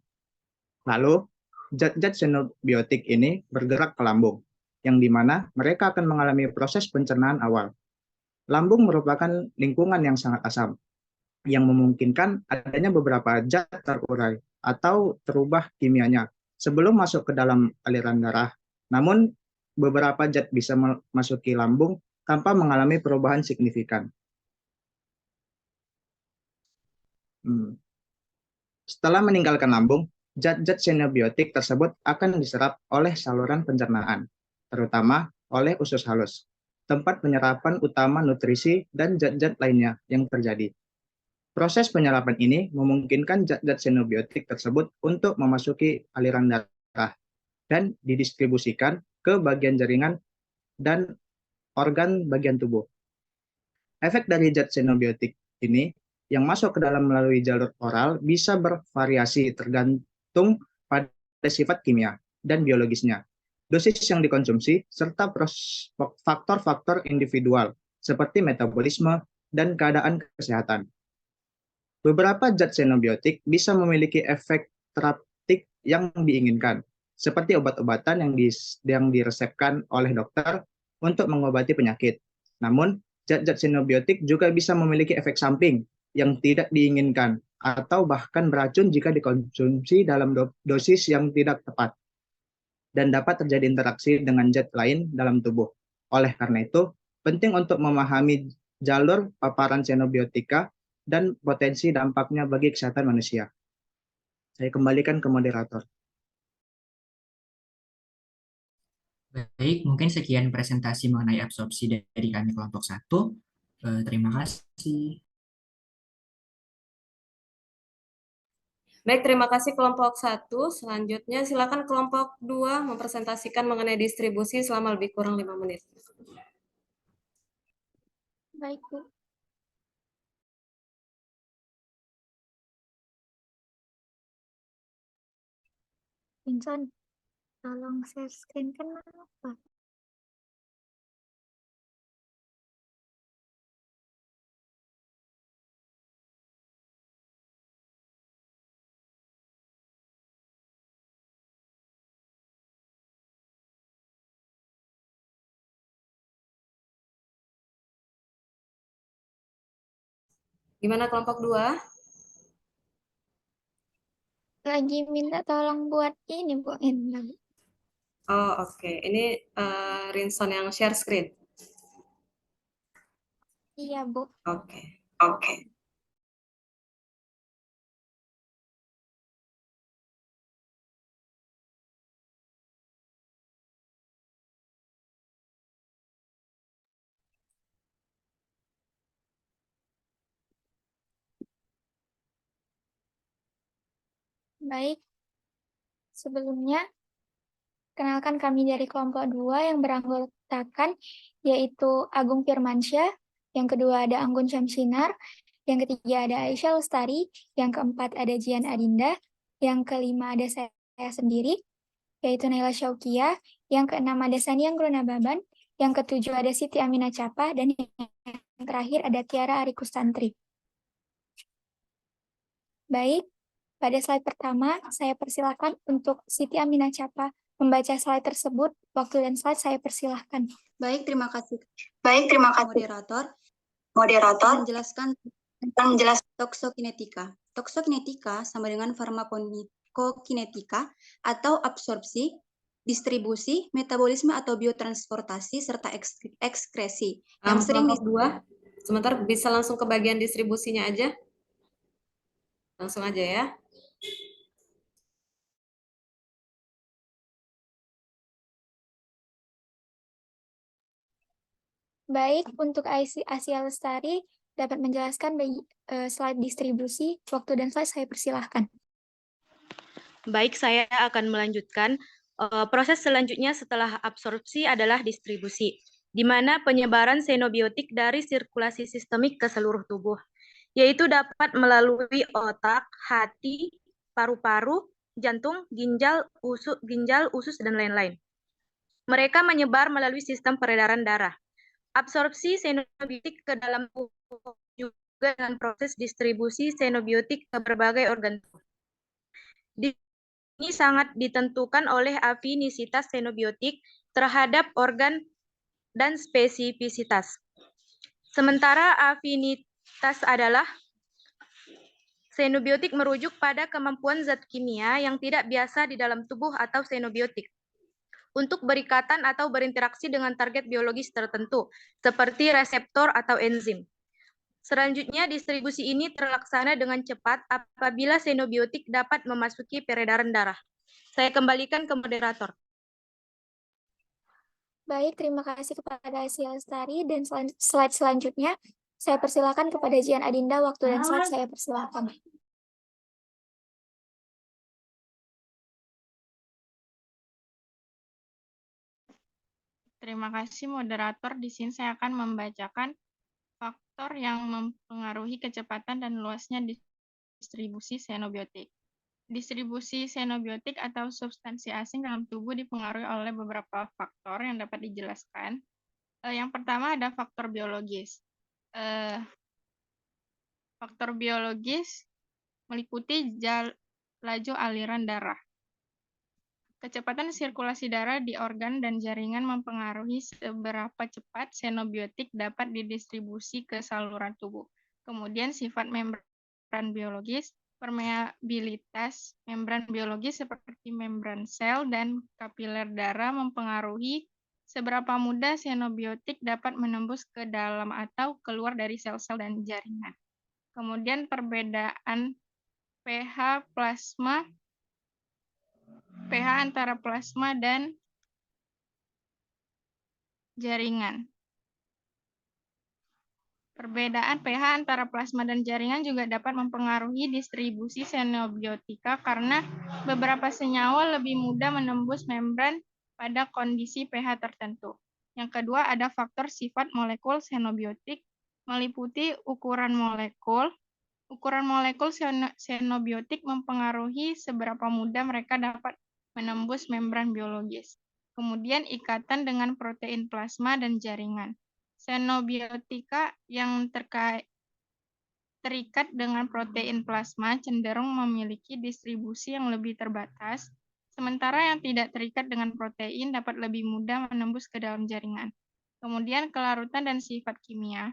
Speaker 5: Lalu, zat-zat xenobiotik ini bergerak ke lambung, yang dimana mereka akan mengalami proses pencernaan awal. Lambung merupakan lingkungan yang sangat asam, yang memungkinkan adanya beberapa zat terurai atau terubah kimianya sebelum masuk ke dalam aliran darah. Namun, beberapa zat bisa memasuki lambung tanpa mengalami perubahan signifikan. Setelah meninggalkan lambung, zat-zat xenobiotik tersebut akan diserap oleh saluran pencernaan, terutama oleh usus halus, tempat penyerapan utama nutrisi dan zat-zat lainnya yang terjadi. Proses penyerapan ini memungkinkan zat-zat xenobiotik tersebut untuk memasuki aliran darah dan didistribusikan ke bagian jaringan dan organ bagian tubuh. Efek dari zat xenobiotik ini yang masuk ke dalam melalui jalur oral bisa bervariasi tergantung pada sifat kimia dan biologisnya, dosis yang dikonsumsi, serta faktor-faktor individual seperti metabolisme dan keadaan kesehatan. Beberapa zat xenobiotik bisa memiliki efek terapeutik yang diinginkan, seperti obat-obatan yang diresepkan oleh dokter untuk mengobati penyakit. Namun, zat-zat xenobiotik juga bisa memiliki efek samping yang tidak diinginkan atau bahkan beracun jika dikonsumsi dalam dosis yang tidak tepat dan dapat terjadi interaksi dengan zat lain dalam tubuh. Oleh karena itu, penting untuk memahami jalur paparan xenobiotika dan potensi dampaknya bagi kesehatan manusia. Saya kembalikan ke moderator.
Speaker 2: Baik, mungkin sekian presentasi mengenai absorpsi dari kami kelompok 1. Terima kasih.
Speaker 1: Baik, terima kasih kelompok 1. Selanjutnya silakan kelompok 2 mempresentasikan mengenai distribusi selama lebih kurang 5 menit.
Speaker 4: Baik, Bu. Vincent, tolong share screen, kenapa?
Speaker 1: Gimana kelompok 2?
Speaker 4: Lagi minta tolong buat ini, Bu Indah.
Speaker 1: Oh, oke. Ini Rinson yang share screen.
Speaker 4: Iya, Bu.
Speaker 1: Oke.
Speaker 4: Baik. Sebelumnya, kenalkan kami dari kelompok 2 yang beranggotakan yaitu Agung Firmansyah,
Speaker 12: Yang kedua ada Anggun Syamsinar. Yang ketiga ada Aisyah Lestari. Yang keempat ada Jian Adinda. Yang kelima ada saya sendiri, yaitu Naila Syaukia. Yang keenam ada Saniang Grunababan. Yang ketujuh ada Siti Aminah Capa. Dan yang terakhir ada Tiara Ari Kustantri. Baik, pada slide pertama saya persilahkan untuk Siti Aminah Capa membaca slide tersebut. Waktu dan slide saya persilahkan.
Speaker 13: Baik, terima kasih.
Speaker 12: Moderator.
Speaker 13: Menjelaskan tentang toksokinetika. Toksokinetika sama dengan farmakokinetika atau absorpsi, distribusi, metabolisme atau biotransportasi serta ekskresi yang sering
Speaker 1: Kelompok 2, sebentar bisa langsung ke bagian distribusinya aja. Langsung aja ya.
Speaker 12: Baik, untuk Asia Lestari dapat menjelaskan slide distribusi. Waktu dan slide saya persilahkan.
Speaker 7: Baik, saya akan melanjutkan. Proses selanjutnya setelah absorpsi adalah distribusi, di mana penyebaran xenobiotik dari sirkulasi sistemik ke seluruh tubuh, yaitu dapat melalui otak, hati, paru-paru, jantung, ginjal, usus, dan lain-lain. Mereka menyebar melalui sistem peredaran darah. Absorpsi xenobiotik ke dalam tubuh juga dengan proses distribusi xenobiotik ke berbagai organ tubuh. Ini sangat ditentukan oleh afinisitas xenobiotik terhadap organ dan spesifisitas. Sementara afinitas adalah xenobiotik merujuk pada kemampuan zat kimia yang tidak biasa di dalam tubuh atau xenobiotik untuk berikatan atau berinteraksi dengan target biologis tertentu, seperti reseptor atau enzim. Selanjutnya, distribusi ini terlaksana dengan cepat apabila xenobiotik dapat memasuki peredaran darah. Saya kembalikan ke moderator.
Speaker 12: Baik, terima kasih kepada Asia Lestari. Dan slide selanjutnya, saya persilakan kepada Jian Adinda. Waktu dan slide saya persilakan.
Speaker 10: Terima kasih moderator. Di sini saya akan membacakan faktor yang mempengaruhi kecepatan dan luasnya distribusi xenobiotik. Distribusi xenobiotik atau substansi asing dalam tubuh dipengaruhi oleh beberapa faktor yang dapat dijelaskan. Yang pertama ada faktor biologis. Faktor biologis meliputi laju aliran darah. Kecepatan sirkulasi darah di organ dan jaringan mempengaruhi seberapa cepat xenobiotik dapat didistribusi ke saluran tubuh. Kemudian sifat membran biologis, permeabilitas membran biologis seperti membran sel dan kapiler darah mempengaruhi seberapa mudah xenobiotik dapat menembus ke dalam atau keluar dari sel-sel dan jaringan. Kemudian perbedaan pH antara plasma dan jaringan. Perbedaan pH antara plasma dan jaringan juga dapat mempengaruhi distribusi xenobiotika karena beberapa senyawa lebih mudah menembus membran pada kondisi pH tertentu. Yang kedua ada faktor sifat molekul xenobiotik meliputi ukuran molekul. Ukuran molekul xenobiotik mempengaruhi seberapa mudah mereka dapat menembus membran biologis. Kemudian ikatan dengan protein plasma dan jaringan. Xenobiotika yang terikat dengan protein plasma cenderung memiliki distribusi yang lebih terbatas, sementara yang tidak terikat dengan protein dapat lebih mudah menembus ke dalam jaringan. Kemudian kelarutan dan sifat kimia.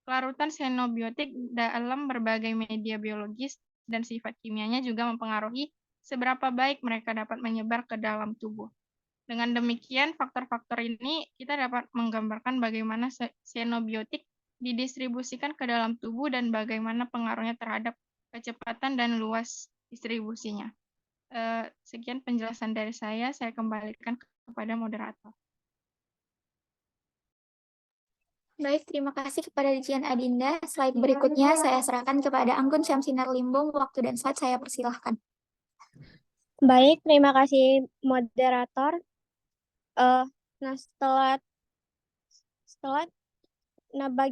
Speaker 10: Kelarutan xenobiotik dalam berbagai media biologis dan sifat kimianya juga mempengaruhi seberapa baik mereka dapat menyebar ke dalam tubuh. Dengan demikian, faktor-faktor ini kita dapat menggambarkan bagaimana xenobiotik didistribusikan ke dalam tubuh dan bagaimana pengaruhnya terhadap kecepatan dan luas distribusinya. Sekian penjelasan dari saya kembalikan kepada moderator.
Speaker 12: Baik, terima kasih kepada Jian Adinda. Slide berikutnya saya serahkan kepada Anggun Syamsinar Limbung. Waktu dan slide saya persilahkan.
Speaker 14: Baik, terima kasih moderator. Nah, setelah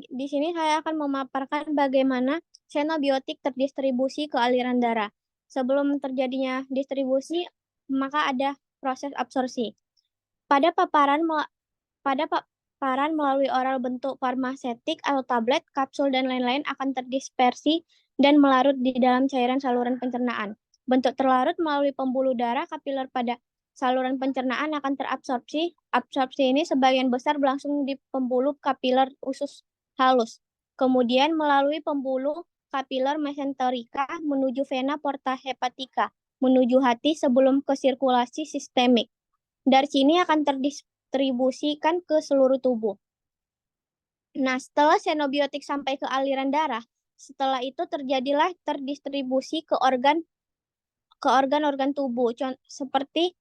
Speaker 14: di sini saya akan memaparkan bagaimana xenobiotik terdistribusi ke aliran darah. Sebelum terjadinya distribusi, maka ada proses absorpsi. Pada paparan melalui oral bentuk farmasetik atau tablet, kapsul, dan lain-lain akan terdispersi dan melarut di dalam cairan saluran pencernaan. Bentuk terlarut melalui pembuluh darah kapiler pada saluran pencernaan akan terabsorpsi. Absorpsi ini sebagian besar berlangsung di pembuluh kapiler usus halus. Kemudian melalui pembuluh kapiler mesenterika menuju vena porta hepatica, menuju hati sebelum ke sirkulasi sistemik. Dari sini akan terdistribusikan ke seluruh tubuh. Nah, setelah xenobiotik sampai ke aliran darah, setelah itu terjadilah terdistribusi ke organ-organ tubuh, seperti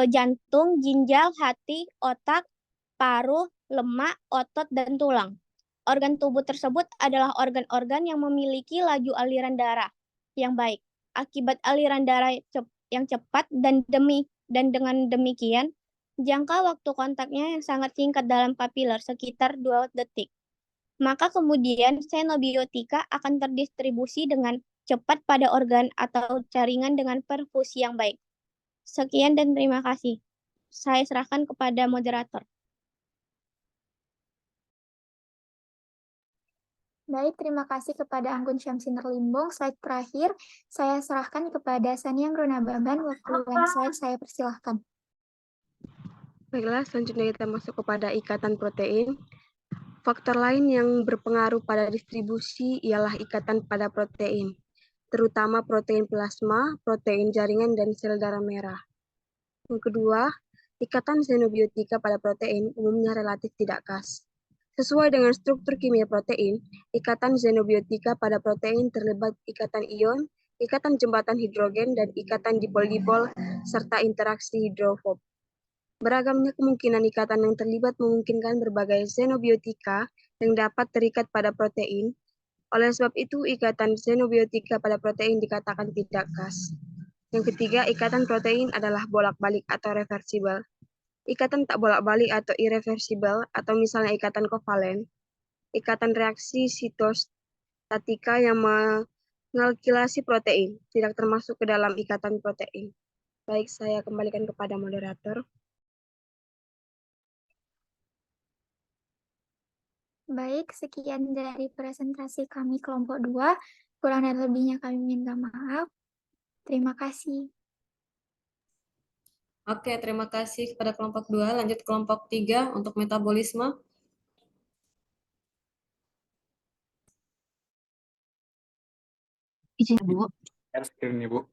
Speaker 14: jantung, ginjal, hati, otak, paru, lemak, otot, dan tulang. Organ tubuh tersebut adalah organ-organ yang memiliki laju aliran darah yang baik. Akibat aliran darah yang cepat dan dengan demikian, jangka waktu kontaknya yang sangat singkat dalam kapiler, sekitar 2 detik. Maka kemudian xenobiotika akan terdistribusi dengan cepat pada organ atau jaringan dengan perfusi yang baik. Sekian dan terima kasih. Saya serahkan kepada moderator.
Speaker 12: Baik, terima kasih kepada Anggun Syamsinar Limbong. Slide terakhir, saya serahkan kepada Saniang Runababan. Waktu saya persilahkan.
Speaker 15: Baiklah, selanjutnya kita masuk kepada ikatan protein. Faktor lain yang berpengaruh pada distribusi ialah ikatan pada protein, terutama protein plasma, protein jaringan, dan sel darah merah. Yang kedua, ikatan xenobiotika pada protein umumnya relatif tidak khas. Sesuai dengan struktur kimia protein, ikatan xenobiotika pada protein terlibat ikatan ion, ikatan jembatan hidrogen, dan ikatan dipol-dipol, serta interaksi hidrofob. Beragamnya kemungkinan ikatan yang terlibat memungkinkan berbagai xenobiotika yang dapat terikat pada protein. Oleh sebab itu, ikatan xenobiotika pada protein dikatakan tidak khas. Yang ketiga, ikatan protein adalah bolak-balik atau reversibel. Ikatan tak bolak-balik atau irreversibel, atau misalnya ikatan kovalen, ikatan reaksi sitostatika yang mengalkilasi protein, tidak termasuk ke dalam ikatan protein. Baik, saya kembalikan kepada moderator.
Speaker 12: Baik, sekian dari presentasi kami kelompok 2. Kurang dan lebihnya kami minta maaf. Terima kasih.
Speaker 1: Oke, terima kasih kepada kelompok 2. Lanjut kelompok 3 untuk metabolisme.
Speaker 16: Izin, Bu.
Speaker 17: Screen, Bu.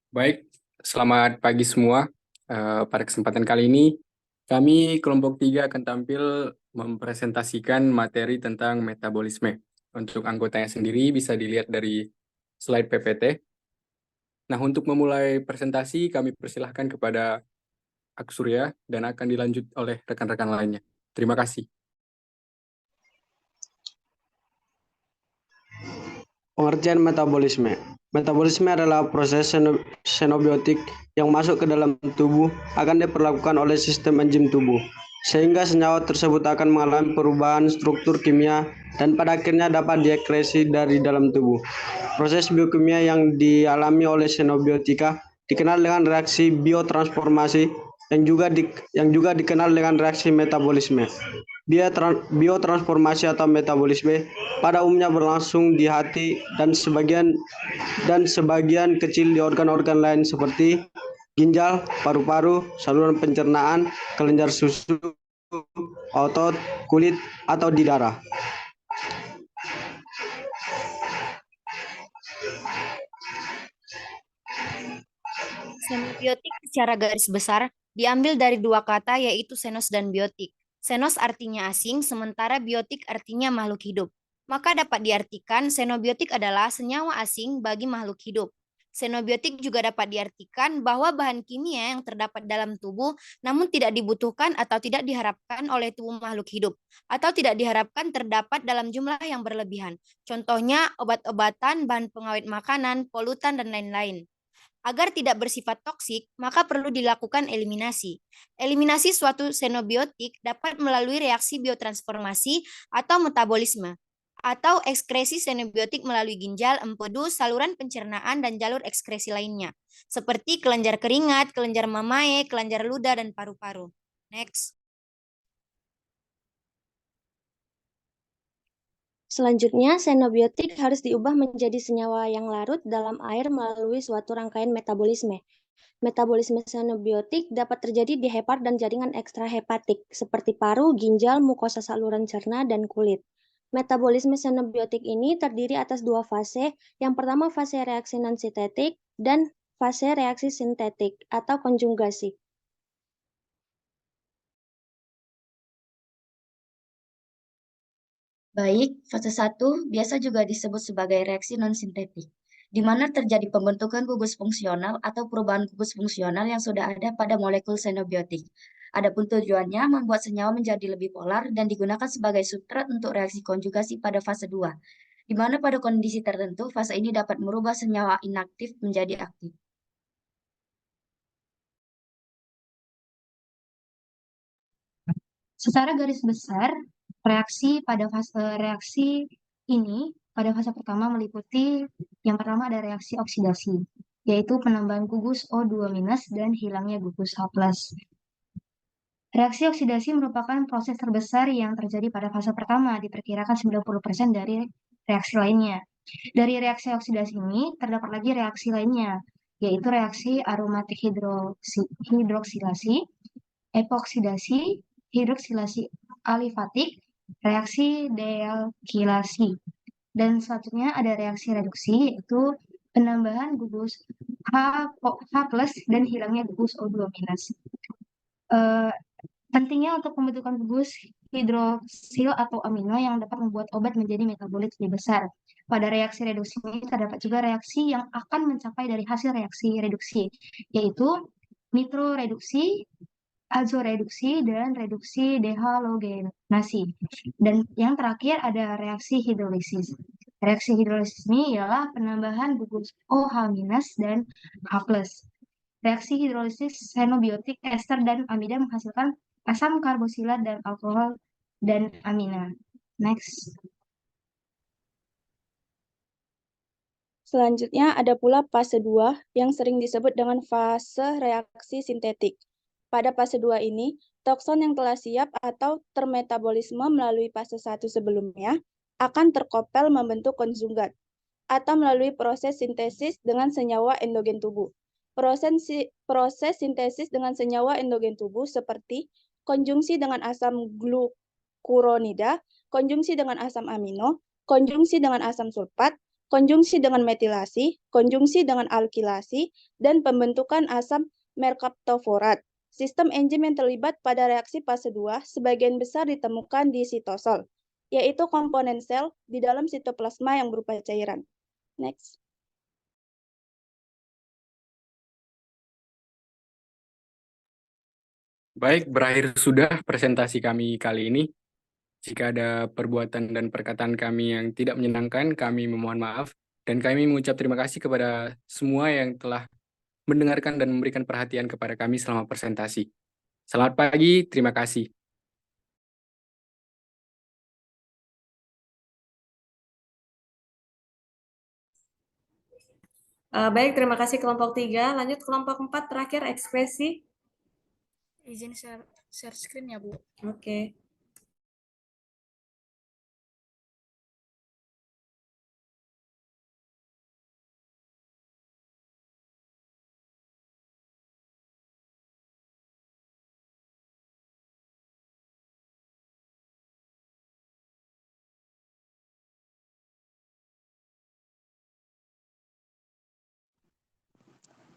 Speaker 17: Baik, selamat pagi semua. Pada kesempatan kali ini, kami kelompok 3 akan tampil mempresentasikan materi tentang metabolisme. Untuk anggotanya sendiri bisa dilihat dari slide PPT. Nah, untuk memulai presentasi, kami persilahkan kepada Aksurya dan akan dilanjut oleh rekan-rekan lainnya. Terima kasih.
Speaker 18: Pengertian metabolisme. Metabolisme adalah proses xenobiotik yang masuk ke dalam tubuh akan diperlakukan oleh sistem enzim tubuh, sehingga senyawa tersebut akan mengalami perubahan struktur kimia dan pada akhirnya dapat diekskresi dari dalam tubuh. Proses biokimia yang dialami oleh xenobiotika dikenal dengan reaksi biotransformasi yang juga dikenal dengan reaksi metabolisme. Biotransformasi atau metabolisme pada umumnya berlangsung di hati dan sebagian kecil di organ-organ lain seperti ginjal, paru-paru, saluran pencernaan, kelenjar susu, otot, kulit, atau di darah.
Speaker 16: Xenobiotik secara garis besar diambil dari 2 kata yaitu xenos dan biotik. Xenos artinya asing, sementara biotik artinya makhluk hidup. Maka dapat diartikan xenobiotik adalah senyawa asing bagi makhluk hidup. Xenobiotik juga dapat diartikan bahwa bahan kimia yang terdapat dalam tubuh namun tidak dibutuhkan atau tidak diharapkan oleh tubuh makhluk hidup, atau tidak diharapkan terdapat dalam jumlah yang berlebihan. Contohnya obat-obatan, bahan pengawet makanan, polutan, dan lain-lain. Agar tidak bersifat toksik, maka perlu dilakukan eliminasi. Eliminasi suatu xenobiotik dapat melalui reaksi biotransformasi atau metabolisme, atau ekskresi xenobiotik melalui ginjal, empedu, saluran pencernaan, dan jalur ekskresi lainnya, seperti kelenjar keringat, kelenjar mamae, kelenjar ludah, dan paru-paru. Next.
Speaker 14: Selanjutnya, xenobiotik harus diubah menjadi senyawa yang larut dalam air melalui suatu rangkaian metabolisme. Metabolisme xenobiotik dapat terjadi di hepar dan jaringan ekstrahepatik, seperti paru, ginjal, mukosa saluran cerna, dan kulit. Metabolisme xenobiotik ini terdiri atas dua fase. Yang pertama fase reaksi non-sintetik dan fase reaksi sintetik atau konjugasi.
Speaker 19: Baik, fase 1 biasa juga disebut sebagai reaksi non-sintetik, di mana terjadi pembentukan gugus fungsional atau perubahan gugus fungsional yang sudah ada pada molekul xenobiotik. Adapun tujuannya membuat senyawa menjadi lebih polar dan digunakan sebagai substrat untuk reaksi konjugasi pada fase 2, di mana pada kondisi tertentu fase ini dapat merubah senyawa inaktif menjadi aktif.
Speaker 20: Secara garis besar, reaksi ini pada fase pertama meliputi yang pertama ada reaksi oksidasi, yaitu penambahan gugus O2- dan hilangnya gugus H+. Reaksi oksidasi merupakan proses terbesar yang terjadi pada fase pertama, diperkirakan 90% dari reaksi lainnya. Dari reaksi oksidasi ini, terdapat lagi reaksi lainnya, yaitu reaksi aromatik hidroksilasi, epoksidasi, hidroksilasi alifatik, reaksi dealkilasi. Dan selanjutnya ada reaksi reduksi, yaitu penambahan gugus H+ dan hilangnya gugus O2-. Pentingnya untuk pembentukan gugus hidroksil atau amino yang dapat membuat obat menjadi metabolit lebih besar. Pada reaksi reduksi ini terdapat juga reaksi yang akan mencapai dari hasil reaksi reduksi, yaitu nitroreduksi, azoreduksi, dan reduksi dehalogenasi. Dan yang terakhir ada reaksi hidrolisis. Reaksi hidrolisis ini ialah penambahan gugus OH- dan H+. Reaksi hidrolisis xenobiotik, ester, dan amida menghasilkan asam karboksilat dan alkohol dan amina. Next.
Speaker 14: Selanjutnya ada pula fase 2 yang sering disebut dengan fase reaksi sintetik. Pada fase 2 ini, tokson yang telah siap atau termetabolisme melalui fase 1 sebelumnya akan terkopel membentuk konjugat atau melalui proses sintesis dengan senyawa endogen tubuh. Proses sintesis dengan senyawa endogen tubuh seperti konjungsi dengan asam glukuronida, konjungsi dengan asam amino, konjungsi dengan asam sulfat, konjungsi dengan metilasi, konjungsi dengan alkilasi, dan pembentukan asam merkaptoforat. Sistem enzim yang terlibat pada reaksi fase 2 sebagian besar ditemukan di sitosol, yaitu komponen sel di dalam sitoplasma yang berupa cairan. Next.
Speaker 17: Baik, berakhir sudah presentasi kami kali ini. Jika ada perbuatan dan perkataan kami yang tidak menyenangkan, kami memohon maaf. Dan kami mengucap terima kasih kepada semua yang telah mendengarkan dan memberikan perhatian kepada kami selama presentasi. Selamat pagi, terima kasih.
Speaker 1: Baik, terima kasih kelompok 3. Lanjut kelompok 4, terakhir ekspresi.
Speaker 4: Izin share screen ya, Bu.
Speaker 1: Oke.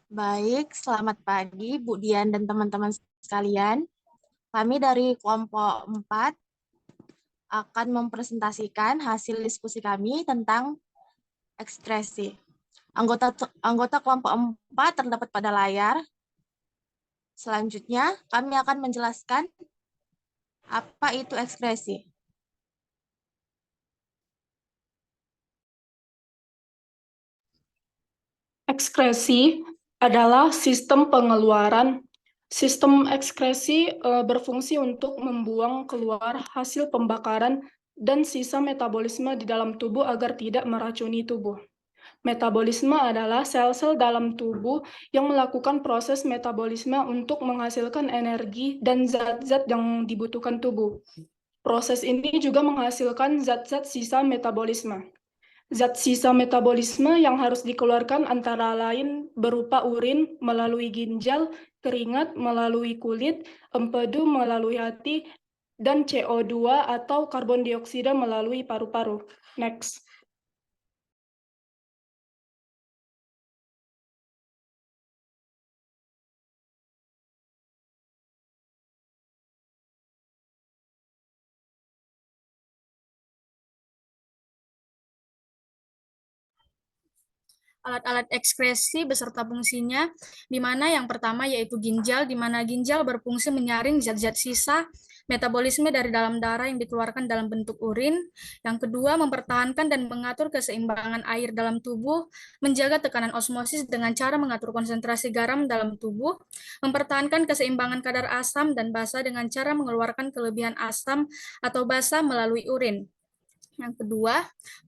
Speaker 21: Baik, selamat pagi Bu Dian dan teman-teman sekalian. Kami dari kelompok 4 akan mempresentasikan hasil diskusi kami tentang ekspresi. Anggota kelompok 4 terdapat pada layar. Selanjutnya, kami akan menjelaskan apa itu ekskresi.
Speaker 6: Ekskresi adalah sistem pengeluaran. Sistem ekskresi berfungsi untuk membuang keluar hasil pembakaran dan sisa metabolisme di dalam tubuh agar tidak meracuni tubuh. Metabolisme adalah sel-sel dalam tubuh yang melakukan proses metabolisme untuk menghasilkan energi dan zat-zat yang dibutuhkan tubuh. Proses ini juga menghasilkan zat-zat sisa metabolisme. Zat sisa metabolisme yang harus dikeluarkan antara lain berupa urin melalui ginjal, keringat melalui kulit, empedu melalui hati, dan CO2 atau karbon dioksida melalui paru-paru. Next.
Speaker 4: Alat-alat ekskresi beserta fungsinya, di mana yang pertama yaitu ginjal, di mana ginjal berfungsi menyaring zat-zat sisa metabolisme dari dalam darah yang dikeluarkan dalam bentuk urin. Yang kedua, mempertahankan dan mengatur keseimbangan air dalam tubuh, menjaga tekanan osmosis dengan cara mengatur konsentrasi garam dalam tubuh, mempertahankan keseimbangan kadar asam dan basa dengan cara mengeluarkan kelebihan asam atau basa melalui urin. Yang kedua,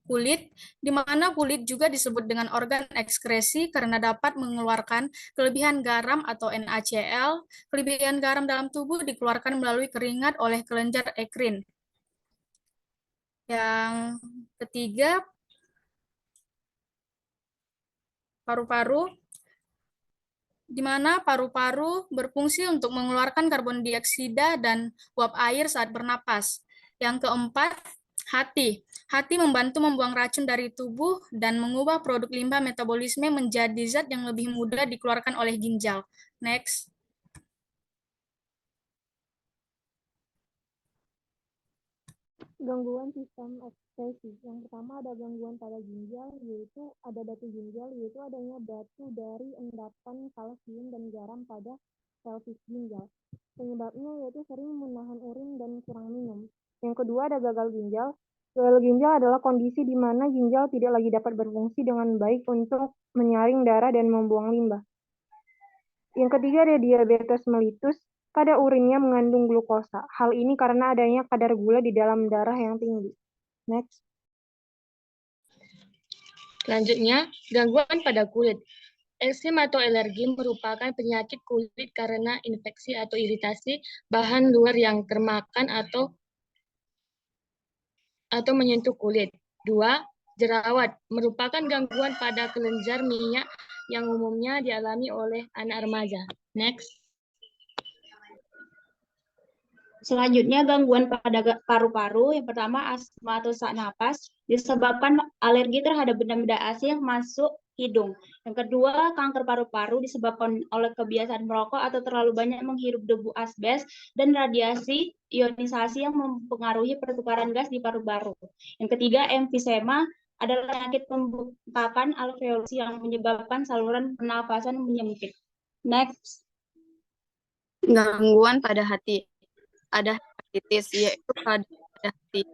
Speaker 4: kulit, di mana kulit juga disebut dengan organ ekskresi karena dapat mengeluarkan kelebihan garam atau NaCl. Kelebihan garam dalam tubuh dikeluarkan melalui keringat oleh kelenjar ekrin. Yang ketiga, paru-paru, di mana paru-paru berfungsi untuk mengeluarkan karbon dioksida dan uap air saat bernapas. Yang keempat, hati. Hati membantu membuang racun dari tubuh dan mengubah produk limbah metabolisme menjadi zat yang lebih mudah dikeluarkan oleh ginjal. Next.
Speaker 21: Gangguan sistem ekskresi. Yang pertama ada gangguan pada ginjal, yaitu ada batu ginjal, yaitu adanya batu dari endapan kalsium dan garam pada pelvis ginjal. Penyebabnya yaitu sering menahan urin dan kurang minum. Yang kedua ada gagal ginjal. Gagal ginjal adalah kondisi di mana ginjal tidak lagi dapat berfungsi dengan baik untuk menyaring darah dan membuang limbah. Yang ketiga ada diabetes mellitus. Kadar urinnya mengandung glukosa. Hal ini karena adanya kadar gula di dalam darah yang tinggi. Next.
Speaker 8: Selanjutnya, gangguan pada kulit. Eksem atau alergi merupakan penyakit kulit karena infeksi atau iritasi bahan luar yang termakan atau menyentuh kulit. 2. Jerawat merupakan gangguan pada kelenjar minyak yang umumnya dialami oleh anak remaja. Next.
Speaker 22: Selanjutnya gangguan pada paru-paru. Yang pertama asma atau sesak napas disebabkan alergi terhadap benda-benda asing yang masuk hidung. Yang kedua kanker paru-paru disebabkan oleh kebiasaan merokok atau terlalu banyak menghirup debu asbes dan radiasi ionisasi yang mempengaruhi pertukaran gas di paru-paru. Yang ketiga emfisema adalah penyakit pembengkakan alveolus yang menyebabkan saluran pernafasan menyempit. Next.
Speaker 23: Gangguan pada hati. Ada hepatitis, yaitu pada hati.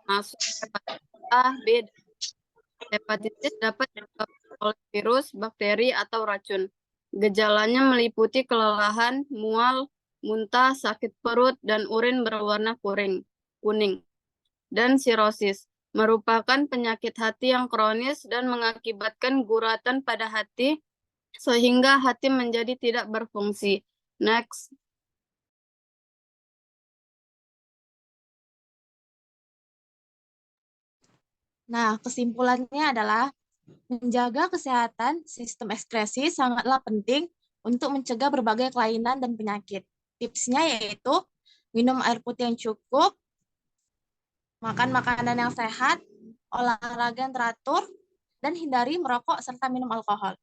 Speaker 23: Masuk hepatitis A, B. Hepatitis dapat disebabkan oleh virus, bakteri, atau racun. Gejalanya meliputi kelelahan, mual, muntah, sakit perut, dan urin berwarna kuning. Dan sirosis merupakan penyakit hati yang kronis dan mengakibatkan guratan pada hati sehingga hati menjadi tidak berfungsi. Next.
Speaker 21: Nah, kesimpulannya adalah menjaga kesehatan sistem ekskresi sangatlah penting untuk mencegah berbagai kelainan dan penyakit. Tipsnya yaitu minum air putih yang cukup, makan makanan yang sehat, olahraga yang teratur, dan hindari merokok serta minum alkohol.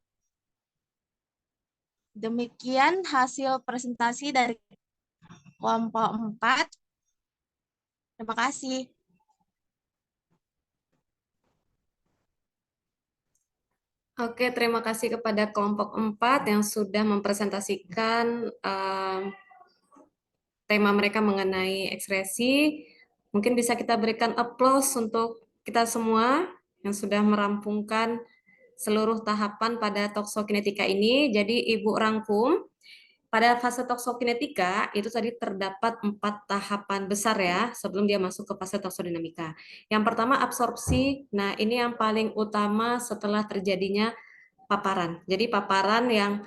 Speaker 21: Demikian hasil presentasi dari kelompok 4. Terima kasih.
Speaker 1: Oke, terima kasih kepada kelompok 4 yang sudah mempresentasikan tema mereka mengenai ekspresi. Mungkin bisa kita berikan applause untuk kita semua yang sudah merampungkan seluruh tahapan pada toksokinetika ini. Jadi Ibu rangkum, pada fase toksokinetika itu tadi terdapat 4 tahapan besar ya sebelum dia masuk ke fase toksodinamika. Yang pertama absorpsi. Nah, ini yang paling utama setelah terjadinya paparan. Jadi paparan yang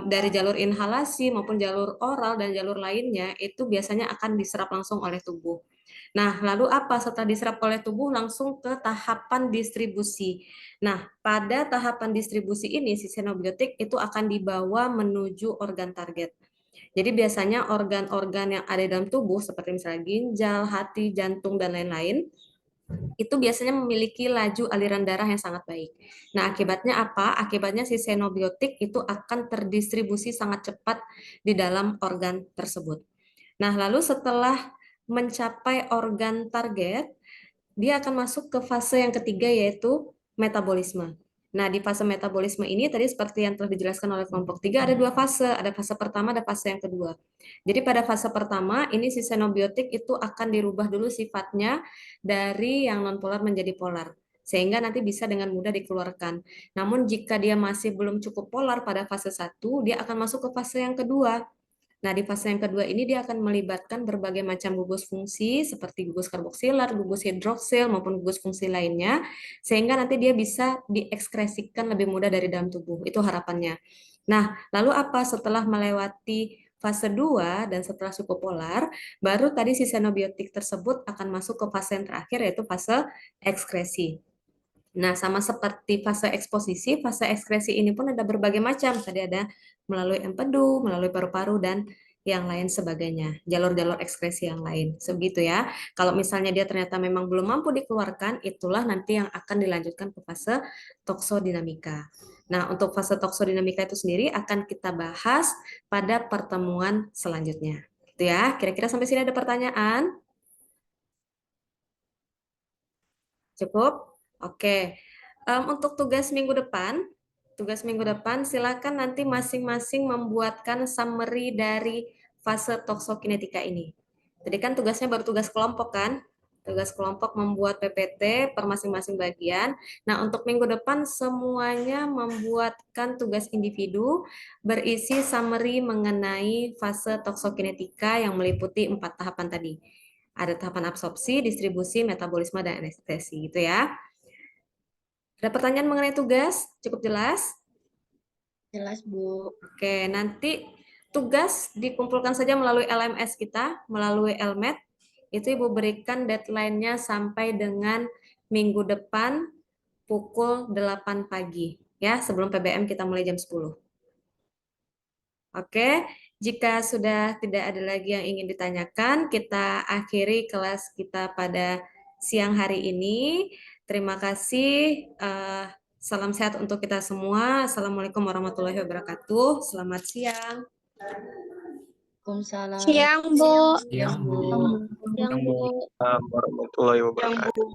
Speaker 1: dari jalur inhalasi maupun jalur oral dan jalur lainnya itu biasanya akan diserap langsung oleh tubuh. Nah, lalu apa setelah diserap oleh tubuh langsung ke tahapan distribusi. Nah, pada tahapan distribusi ini si xenobiotik itu akan dibawa menuju organ target. Jadi biasanya organ-organ yang ada dalam tubuh seperti misalnya ginjal, hati, jantung, dan lain-lain itu biasanya memiliki laju aliran darah yang sangat baik. Nah, akibatnya apa? Akibatnya si xenobiotik itu akan terdistribusi sangat cepat di dalam organ tersebut. Nah, lalu setelah mencapai organ target, dia akan masuk ke fase yang ketiga yaitu metabolisme. Nah, di fase metabolisme ini tadi seperti yang telah dijelaskan oleh kelompok 3 ada 2 fase, ada fase pertama, ada fase yang kedua. Jadi pada fase pertama ini si xenobiotik itu akan dirubah dulu sifatnya dari yang nonpolar menjadi polar sehingga nanti bisa dengan mudah dikeluarkan. Namun jika dia masih belum cukup polar pada fase 1, dia akan masuk ke fase yang kedua. Nah, di fase yang kedua ini dia akan melibatkan berbagai macam gugus fungsi seperti gugus karboksilat, gugus hidroksil maupun gugus fungsi lainnya sehingga nanti dia bisa diekskresikan lebih mudah dari dalam tubuh. Itu harapannya. Nah, lalu apa setelah melewati fase 2 dan setelah cukup polar, baru tadi si xenobiotik tersebut akan masuk ke fase yang terakhir yaitu fase ekskresi. Nah, sama seperti fase eksposisi, fase ekskresi ini pun ada berbagai macam. Tadi ada melalui empedu, melalui paru-paru, dan yang lain sebagainya. Jalur-jalur ekskresi yang lain. Sebegitu ya. Kalau misalnya dia ternyata memang belum mampu dikeluarkan, itulah nanti yang akan dilanjutkan ke fase toksodinamika. Nah, untuk fase toksodinamika itu sendiri akan kita bahas pada pertemuan selanjutnya. Itu ya. Kira-kira sampai sini ada pertanyaan? Cukup? Oke. Untuk tugas minggu depan silakan nanti masing-masing membuatkan summary dari fase toksokinetika ini. Tadi kan tugasnya baru tugas kelompok kan? Tugas kelompok membuat PPT per masing-masing bagian. Nah, untuk minggu depan semuanya membuatkan tugas individu berisi summary mengenai fase toksokinetika yang meliputi 4 tahapan tadi. Ada tahapan absorpsi, distribusi, metabolisme, dan anestesi gitu ya. Ada pertanyaan mengenai tugas? Cukup jelas?
Speaker 19: Jelas, Bu.
Speaker 1: Oke, nanti tugas dikumpulkan saja melalui LMS kita, melalui LMET. Itu Ibu berikan deadline-nya sampai dengan minggu depan pukul 8 pagi. Ya, sebelum PBM kita mulai jam 10. Oke, jika sudah tidak ada lagi yang ingin ditanyakan, kita akhiri kelas kita pada siang hari ini. Terima kasih. Salam sehat untuk kita semua. Assalamualaikum warahmatullahi wabarakatuh. Selamat siang.
Speaker 19: Waalaikumsalam.
Speaker 14: Siang, Bu.
Speaker 2: Siang, Bu.
Speaker 14: Siang, Bu.
Speaker 3: Warahmatullahi wabarakatuh.